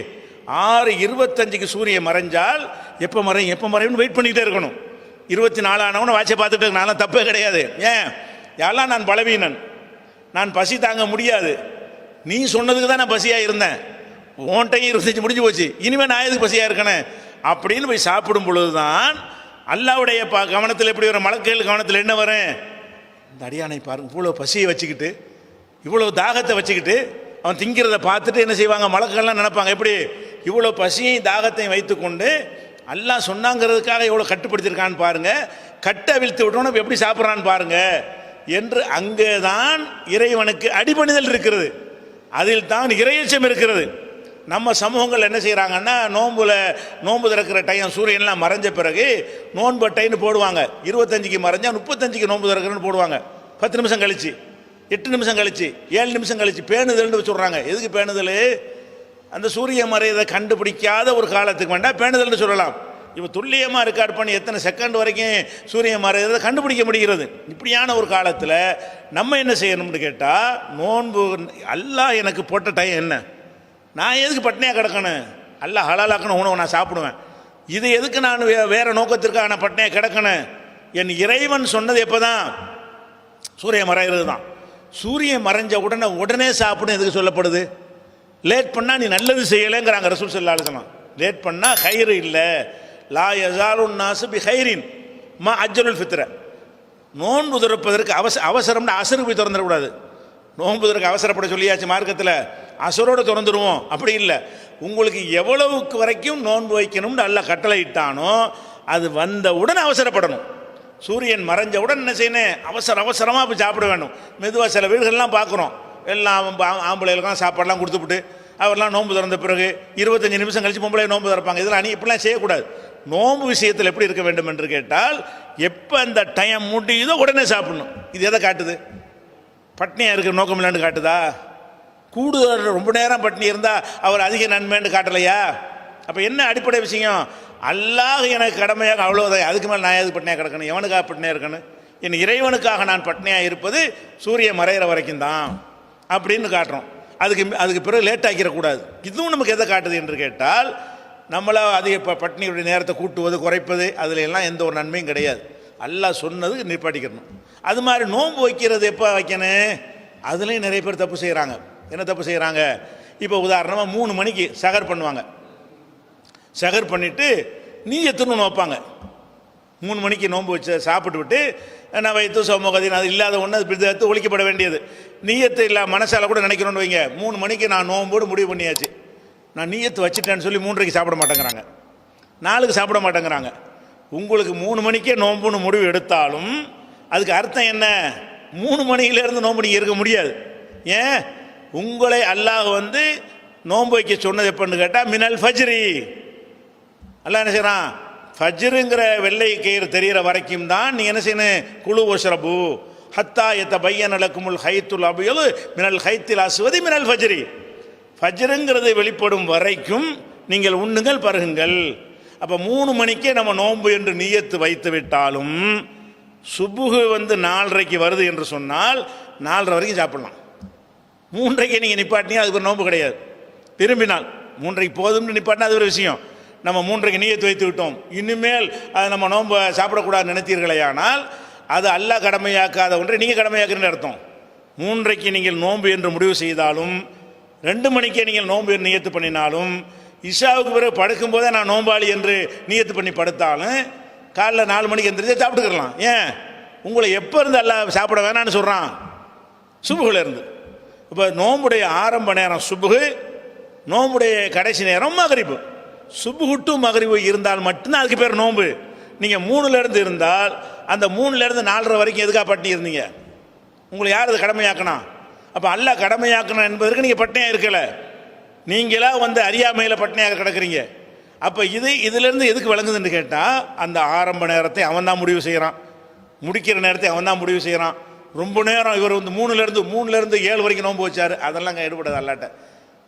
6:25க்கு சூரியன் மறைஞ்சால் எப்போ மறையும்னு வெயிட் பண்ணிக்கிட்டே இருக்கணும். 24 ஆனவனை வாட்சை பார்த்துட்டு நான்லாம் தப்பே கிடையாது. ஏன், யாரெல்லாம் நான் பலவீனன், நான் பசி தாங்க முடியாது, நீ சொன்னதுக்கு தான் நான் பசியாக இருந்தேன், உன்ட்டையும் 25 முடிஞ்சு போச்சு, இனிமேல் நான் எதுக்கு பசியாக இருக்கணும் அப்படின்னு போய் சாப்பிடும் பொழுது தான் அல்லாஹ்வுடைய கவனத்தில் எப்படி வரும், மலக்குகள் கவனத்தில் என்ன வரும், இந்த அடியானை பாருங்க, இவ்வளோ பசியை வச்சுக்கிட்டு இவ்வளோ தாகத்தை வச்சுக்கிட்டு அவன் திங்கிறத பார்த்துட்டு என்ன செய்வாங்க, மலக்குகள்லாம் நினைப்பாங்க, எப்படி இவ்வளோ பசியையும் தாகத்தையும் வைத்துக்கொண்டு அல்லாஹ் சொன்னாங்கிறதுக்காக எவ்வளோ கட்டுப்படுத்தியிருக்கான்னு பாருங்க, கட்டை அவிழ்த்து விட்டோன்னு எப்படி சாப்பிட்றான்னு பாருங்க என்று அங்கே தான் இறைவனுக்கு அடிபணிதல் இருக்கிறது. அதில் தான் இறையச்சம் இருக்கிறது. நம்ம சமூகங்கள் என்ன செய்கிறாங்கன்னா, நோன்பு திறக்கிற டைம் சூரியன்லாம் மறைஞ்ச பிறகு நோன்பு டைன்னு போடுவாங்க. 25க்கு மறைஞ்சா 35க்கு நோன்பு திறக்கிறன்னு போடுவாங்க. 10 நிமிஷம் கழிச்சு, 8 நிமிஷம் கழிச்சு, 7 நிமிஷம் கழிச்சு பேணுதல்னு சொல்கிறாங்க. எதுக்கு பேணுதல்? அந்த சூரிய மறையதை கண்டுபிடிக்காத ஒரு காலத்துக்கு வேண்டாம் பேணுதல்னு சொல்லலாம். இப்போ துல்லியமாக ரெக்கார்ட் பண்ணி எத்தனை செகண்ட் வரைக்கும் சூரியன் மறையதை கண்டுபிடிக்க முடிகிறது. இப்படியான ஒரு காலத்தில் நம்ம என்ன செய்யணும்னு கேட்டால், நோன்பு அல்லாஹ் எனக்கு போட்ட டைம் என்ன, நான் எதுக்கு பட்னியாக கிடக்கணும், அல்லாஹ் ஹலாலாக்கணும் உணவு நான் சாப்பிடுவேன், இது எதுக்கு நான் வேறு நோக்கத்திற்காக நான் பட்னியாக கிடக்கணும், என் இறைவன் சொன்னது எப்போ தான், சூரியன் மறைகிறது தான். சூரியன் மறைஞ்ச உடனே சாப்பிடும் எதுக்கு சொல்லப்படுது? லேட் பண்ணால் நீ நல்லது செய்யலைங்கிறாங்க ரசூல் ஸல்லல்லாஹு அலைஹி வஸல்லம். லேட் பண்ணால் ஹைரு இல்லை. லா யஸாலுன் நாசு பி ஹைரின் மா அஜ்ஜலுல் ஃபித்ர. நோன்பு திறப்பதற்கு அவசரம்னா அசருக்கு போய் திறந்துடக்கூடாது. நோன்பு திறக்க அவசரப்பட சொல்லியாச்சு மார்க்கத்தில், அசரோடு திறந்துடுவோம் அப்படி இல்லை. உங்களுக்கு எவ்வளவுக்கு வரைக்கும் நோன்பு வைக்கணும்னு அல்லாஹ் கட்டளை இட்டானோ அது வந்தவுடன் அவசரப்படணும். சூரியன் மறைஞ்சவுடன் என்ன செய்யணும், அவசரமாக போய் சாப்பிட வேண்டும். மெதுவாக சில வீடுகள்லாம் பார்க்குறோம், எல்லாம் ஆம்பளைகளுக்கெல்லாம் சாப்பாடெல்லாம் கொடுத்துவிட்டு அவர்லாம் நோன்பு திறந்த பிறகு 25 நிமிஷம் கழித்து பொம்பளை நோன்பு திறப்பாங்க. இதெல்லாம் இப்படிலாம் செய்யக்கூடாது. நோன்பு விஷயத்தில் எப்படி இருக்க வேண்டும் என்று கேட்டால், எப்போ அந்த டைம் முடியுதோ உடனே சாப்பிடணும். இது எதை காட்டுது? பட்னியாக இருக்கிற நோக்கம் இல்லைன்னு காட்டுதா? கூடுதல் ரொம்ப நேரம் பட்னி இருந்தால் அவர் அதிக நன்மைன்னு காட்டலையா? அப்போ என்ன அடிப்படை விஷயம்? அல்லாஹ் எனக்கு கடமையாக அவ்வளோதான், அதுக்கு மேலே நான் எதுக்கு பட்னியாக கிடக்கணும், எவனுக்காக பட்னியாக இருக்கணும், என் இறைவனுக்காக நான் பட்னியாக இருப்பது சூரியன் மறைகிற வரைக்கும் தான் அப்படின்னு காட்டுறோம். அதுக்கு பிறகு லேட் ஆக்கிடக்கூடாது. இதுவும் நமக்கு எதை காட்டுது என்று கேட்டால், நம்மளை அதிக பட்னியுடைய நேரத்தை கூட்டுவது குறைப்பது அதில் எல்லாம் எந்த ஒரு நன்மையும் கிடையாது. அல்லாஹ் சொன்னது நிப்பாட்டிக்கணும். அது மாதிரி நோன்பு வைக்கிறது எப்போ வைக்கணும், அதுலேயும் நிறைய பேர் தப்பு செய்கிறாங்க. என்ன தப்பு செய்கிறாங்க? இப்போ உதாரணமாக 3 மணிக்கு சகர் பண்ணுவாங்க. சகர் பண்ணிவிட்டு நீயத்துன்னு வைப்பாங்க. 3 மணிக்கு நோன்பு வச்சு சாப்பிட்டு விட்டு நான் வைத்து சமூகத்தின் அது இல்லாத ஒன்று அது பிடித்து ஒழிக்கப்பட வேண்டியது. நீயத்து இல்லை மனசால கூட நினைக்கிறோன்னு வைங்க, 3 மணிக்கு நான் நோம்போடு முடிவு பண்ணியாச்சு, நான் நீயத்து வச்சுட்டேன்னு சொல்லி 3க்கு சாப்பிட மாட்டேங்கிறாங்க, 4க்கு சாப்பிட மாட்டேங்கிறாங்க. உங்களுக்கு 3 மணிக்கே நோம்புன்னு முடிவு எடுத்தாலும் அதுக்கு அர்த்தம் என்ன? 3 மணியிலேருந்து நோம்பு நீங்கள் இருக்க முடியாது. ஏன்? உங்களை அல்லாஹ் நோன்பு வைக்க சொன்னது எப்பன்னு கேட்டால் மினல் ஃபஜ்ரி. அல்லாஹ் என்ன செய்கிறான், ஃபஜ்ருங்கிற வெள்ளை கயிறு தெரிகிற வரைக்கும் தான் நீங்கள் என்ன செய்யணும், குழு ஒஷ்ரபு ஹத்தா யதபய்யன லக்குமுல் ஹைத்துல் அபியது மினல் ஹைத்தில் அஸ்வதி மினல் ஃபஜ்ரி. ஃபஜ்ருங்கிறது வெளிப்படும் வரைக்கும் நீங்கள் உண்ணுங்கள் பருகுங்கள். அப்போ 3 மணிக்கே நம்ம நோன்பு என்று நியத்து வைத்து விட்டாலும் சுபுகு 4:30 வருது என்று சொன்னால் 4:30 வரைக்கும் சாப்பிடலாம். 3:30 நீங்கள் நிப்பாட்டினீங்க அதுக்கு ஒரு நோன்பு கிடையாது. திரும்பினால் 3:30 போதும்னு நிப்பாட்டினா அது ஒரு விஷயம். நம்ம 3:30 நியத்து வைத்து விட்டோம், இனிமேல் அதை நம்ம நோன்பு சாப்பிடக்கூடாது நினைத்தீர்களே, ஆனால் அது அல்லாஹ் கடமையாக்காத ஒன்றை நீங்கள் கடமையாக்குறேன்னு அர்த்தம். 3:30 நீங்கள் நோன்பு என்று முடிவு செய்தாலும் 2 மணிக்கே நீங்கள் நோன்பு என்று நியத்து பண்ணினாலும் இஷாவுக்கு பிறகு படுக்கும்போதே நான் நோம்பாளி என்று நியத்து பண்ணி படுத்தாலும் காலைல 4 மணிக்கு எந்திரிச்சு சாப்பிட்டுக்கலாம். ஏன், உங்களை எப்போ இருந்து அல்லாஹ் சாப்பிட வேணான்னு சொல்கிறான், சுபுகுல இருந்து. இப்போ நோம்புடைய ஆரம்ப நேரம் சுபுகு, நோம்புடைய கடைசி நேரம் மகரிபு. சுபுகு டு மகரிபு இருந்தால் மட்டும்தான் அதுக்கு பேர் நோம்பு. நீங்கள் 3லேருந்து இருந்தால் அந்த 3லேருந்து 4:30 வரைக்கும் எதுக்காக பட்டினி இருந்தீங்க, உங்களை யார் அது கடமையாக்கணும்? அப்போ அல்லாஹ் கடமையாக்கணும் என்பதற்கு நீங்கள் பட்டினியாக இருக்கலை, நீங்களா அறியாமையில் பட்டினியாக கிடக்குறீங்க. அப்போ இதிலிருந்து எதுக்கு விளங்குதுன்னு கேட்டால் அந்த ஆரம்ப நேரத்தை அவன் தான் முடிவு செய்கிறான், முடிக்கிற நேரத்தை அவன் தான் முடிவு செய்கிறான். ரொம்ப நேரம் இவர் 3லேருந்து 7 வரைக்கும் நோன்பு வச்சார், அதெல்லாம் ஈடுபடாது அல்லாட்ட.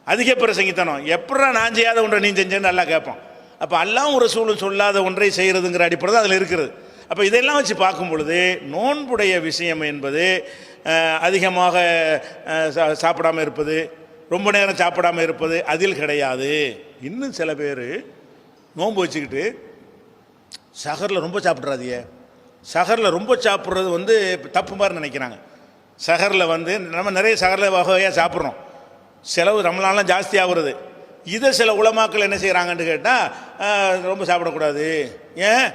அதிக பிரசங்கித்தனம், எப்படா நான் செய்யாத ஒன்றை நீ செஞ்சேன்னு நல்லா கேட்பான். அப்போ அல்லாஹ் ஒரு சூழல் சொல்லாத ஒன்றை செய்கிறதுங்கிற அடிப்படை தான் அதில் இருக்கிறது. அப்போ இதெல்லாம் வச்சு பார்க்கும் பொழுது நோன்புடைய விஷயம் என்பது அதிகமாக சாப்பிடாமல் இருப்பது, ரொம்ப நேரம் சாப்பிடாமல் இருப்பது அதில் கிடையாது. இன்னும் சில பேர் நோன்பு வச்சுக்கிட்டு சஹரில் ரொம்ப சாப்பிட்றாதிய, சஹரில் ரொம்ப சாப்பிட்றது தப்பு மாதிரி நினைக்கிறாங்க. சஹரில் நம்ம நிறைய சஹரில் வகையாக சாப்பிட்றோம், செலவு ரமலான்லாம் ஜாஸ்தி ஆகுறது. இதை சில உலமாக்கள் என்ன செய்கிறாங்கன்னு கேட்டால் ரொம்ப சாப்பிடக்கூடாது. ஏன்,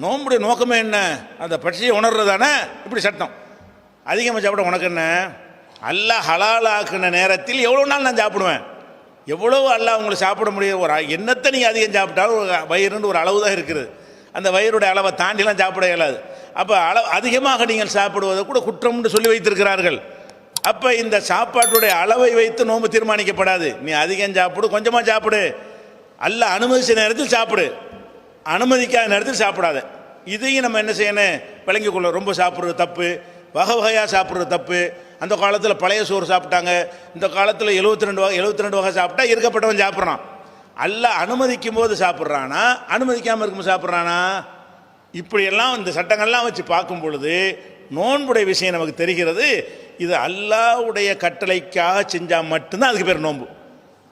நோன்புடைய நோக்கமே என்ன, அந்த பட்சியை உணர்றது தானே. இப்படி சட்டம், அதிகமாக சாப்பிட உனக்கு என்ன, அல்லாஹ் ஹலாலாக்குன நேரத்தில் எவ்வளோ நாள் நான் சாப்பிடுவேன், எவ்வளோ அல்லாஹ் உங்களை சாப்பிட முடியும். ஒரு எண்ணத்தை நீங்கள் அதிகம் சாப்பிட்டாலும் வயிறுன்னு ஒரு அளவு தான் இருக்குது, அந்த வயிறுடைய அளவை தாண்டிலாம் சாப்பிட இயலாது. அப்போ அதிகமாக நீங்கள் சாப்பிடுவதை கூட குற்றம்னு சொல்லி வைத்திருக்கிறார்கள். அப்போ இந்த சாப்பாட்டுடைய அளவை வைத்து நோன்பு தீர்மானிக்கப்படாது. நீ அதிகம் சாப்பிடு, கொஞ்சமாக சாப்பிடு, அல்லாஹ் அனுமதிச்ச நேரத்தில் சாப்பிடு, அனுமதிக்காத நேரத்தில் சாப்பிடாத. இதையும் நம்ம என்ன செய்யணும், விளங்கிக் கொள்ள. ரொம்ப சாப்பிட்றது தப்பு, வகை வகையாக சாப்பிட்றது தப்பு. அந்த காலத்தில் பழைய சோறு சாப்பிட்டாங்க, இந்த காலத்தில் 72 வகை சாப்பிட்டா இருக்கப்பட்டவன் சாப்பிட்றான். அல்லாஹ் அனுமதிக்கும் போது சாப்பிட்றானா, அனுமதிக்காமல் இருக்கும்போது சாப்பிட்றானா, இப்படியெல்லாம் இந்த சட்டங்கள்லாம் வச்சு பார்க்கும் பொழுது நோன்புடைய விஷயம் நமக்கு தெரிகிறது. இது அல்லாஹ்வுடைய கட்டளைக்காக செஞ்சால் மட்டும்தான் அதுக்கு பேர் நோன்பு.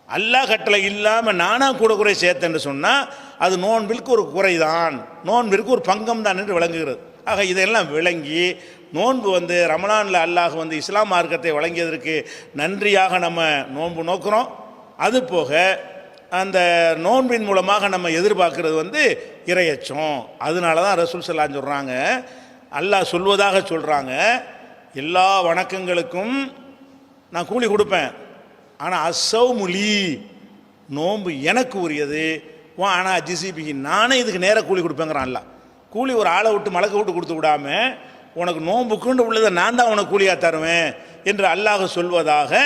அல்லாஹ் கட்டளை இல்லாமல் நானாக கூட குறை சேர்த்தேன்னு சொன்னால் அது நோன்பிற்கு ஒரு குறைதான், நோன்பிற்கு ஒரு பங்கம் தான் என்று விளங்குகிறது. ஆக இதெல்லாம் விளங்கி நோன்பு ரமலானில் அல்லாஹ் இஸ்லாம் மார்க்கத்தை வழங்கியதற்கு நன்றியாக நம்ம நோன்பு நோக்கிறோம். அது போக அந்த நோன்பின் மூலமாக நம்ம எதிர்பார்க்கறது இறையச்சம். அதனால தான் ரசூல் ஸல்லல்லாஹு அலைஹி வஸல்லம் சொல்கிறாங்க, அல்லாஹ் சொல்வதாக சொல்கிறாங்க, எல்லா வணக்கங்களுக்கும் நான் கூலி கொடுப்பேன், ஆனால் அஸ்ஸௌமுலி நோன்பு எனக்கு உரியது, ஆனால் ஜிசிபிக்கு நானே இதுக்கு நேராக கூலி கொடுப்பேங்கிறான் அல்லாஹ். கூலி ஒரு ஆளை விட்டு மலக்க விட்டு கொடுத்து விடாம உனக்கு நோன்புக்குண்டு உள்ளதை நான் தான் உனக்கு கூலியாக தருவேன் என்று அல்லாஹ் சொல்வதாக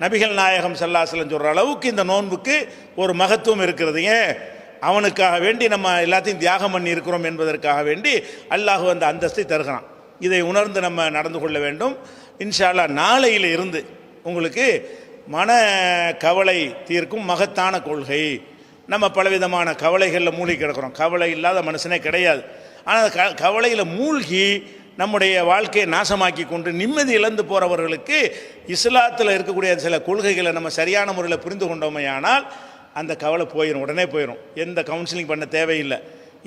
நபிகள் நாயகம் ஸல்லல்லாஹு அலைஹி வஸல்லம் சொல்கிற அளவுக்கு இந்த நோன்புக்கு ஒரு மகத்துவம் இருக்கிறது. ஏன், அவனுக்காக வேண்டி நம்ம எல்லாத்தையும் தியாகம் பண்ணி இருக்கிறோம் என்பதற்காக வேண்டி அல்லாஹ் அந்த அந்தஸ்தை தருகிறான். இதை உணர்ந்து நம்ம நடந்து கொள்ள வேண்டும். இன்ஷா அல்லாஹ் நாளையில் இருந்து உங்களுக்கு மன கவலை தீர்க்கும் மகத்தான கொள்கை. நம்ம பலவிதமான கவலைகளில் மூழ்கி கிடக்கிறோம், கவலை இல்லாத மனுஷனே கிடையாது. ஆனால் கவலையில் மூழ்கி நம்முடைய வாழ்க்கையை நாசமாக்கி கொண்டு நிம்மதி இழந்து போகிறவர்களுக்கு இஸ்லாத்தில் இருக்கக்கூடிய சில கொள்கைகளை நம்ம சரியான முறையில் புரிந்து கொண்டோமையானால் அந்த கவலை போயிடும், உடனே போயிடும். எந்த கவுன்சிலிங் பண்ண தேவையில்லை,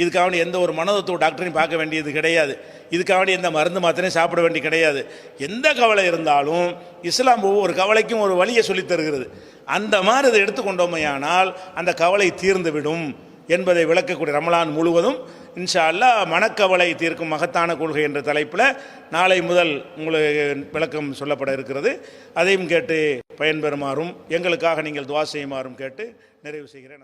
இதுக்காக வேண்டி எந்த ஒரு மனதத்துவ டாக்டரையும் பார்க்க வேண்டியது கிடையாது, இதுக்காக வேண்டி எந்த மருந்து மாத்திரையும் சாப்பிட வேண்டிய கிடையாது. எந்த கவலை இருந்தாலும் இஸ்லாம் ஒவ்வொரு கவலைக்கும் ஒரு வழியை சொல்லித் தருகிறது. அந்த மாதிரி இதை எடுத்துக்கொண்டோமையானால் அந்த கவலை தீர்ந்து விடும் என்பதை விளக்கக்கூடிய ரமலான் முழுவதும் இன்ஷா அல்லாஹ் மனக்கவலை தீர்க்கும் மகத்தான கொள்கை என்ற தலைப்பில் நாளை முதல் உங்களுக்கு விளக்கம் சொல்லப்பட இருக்கிறது. அதையும் கேட்டு பயன்பெறுமாறும் எங்களுக்காக நீங்கள் துஆ செய்யுமாறும் கேட்டு நிறைவு செய்கிறேன்.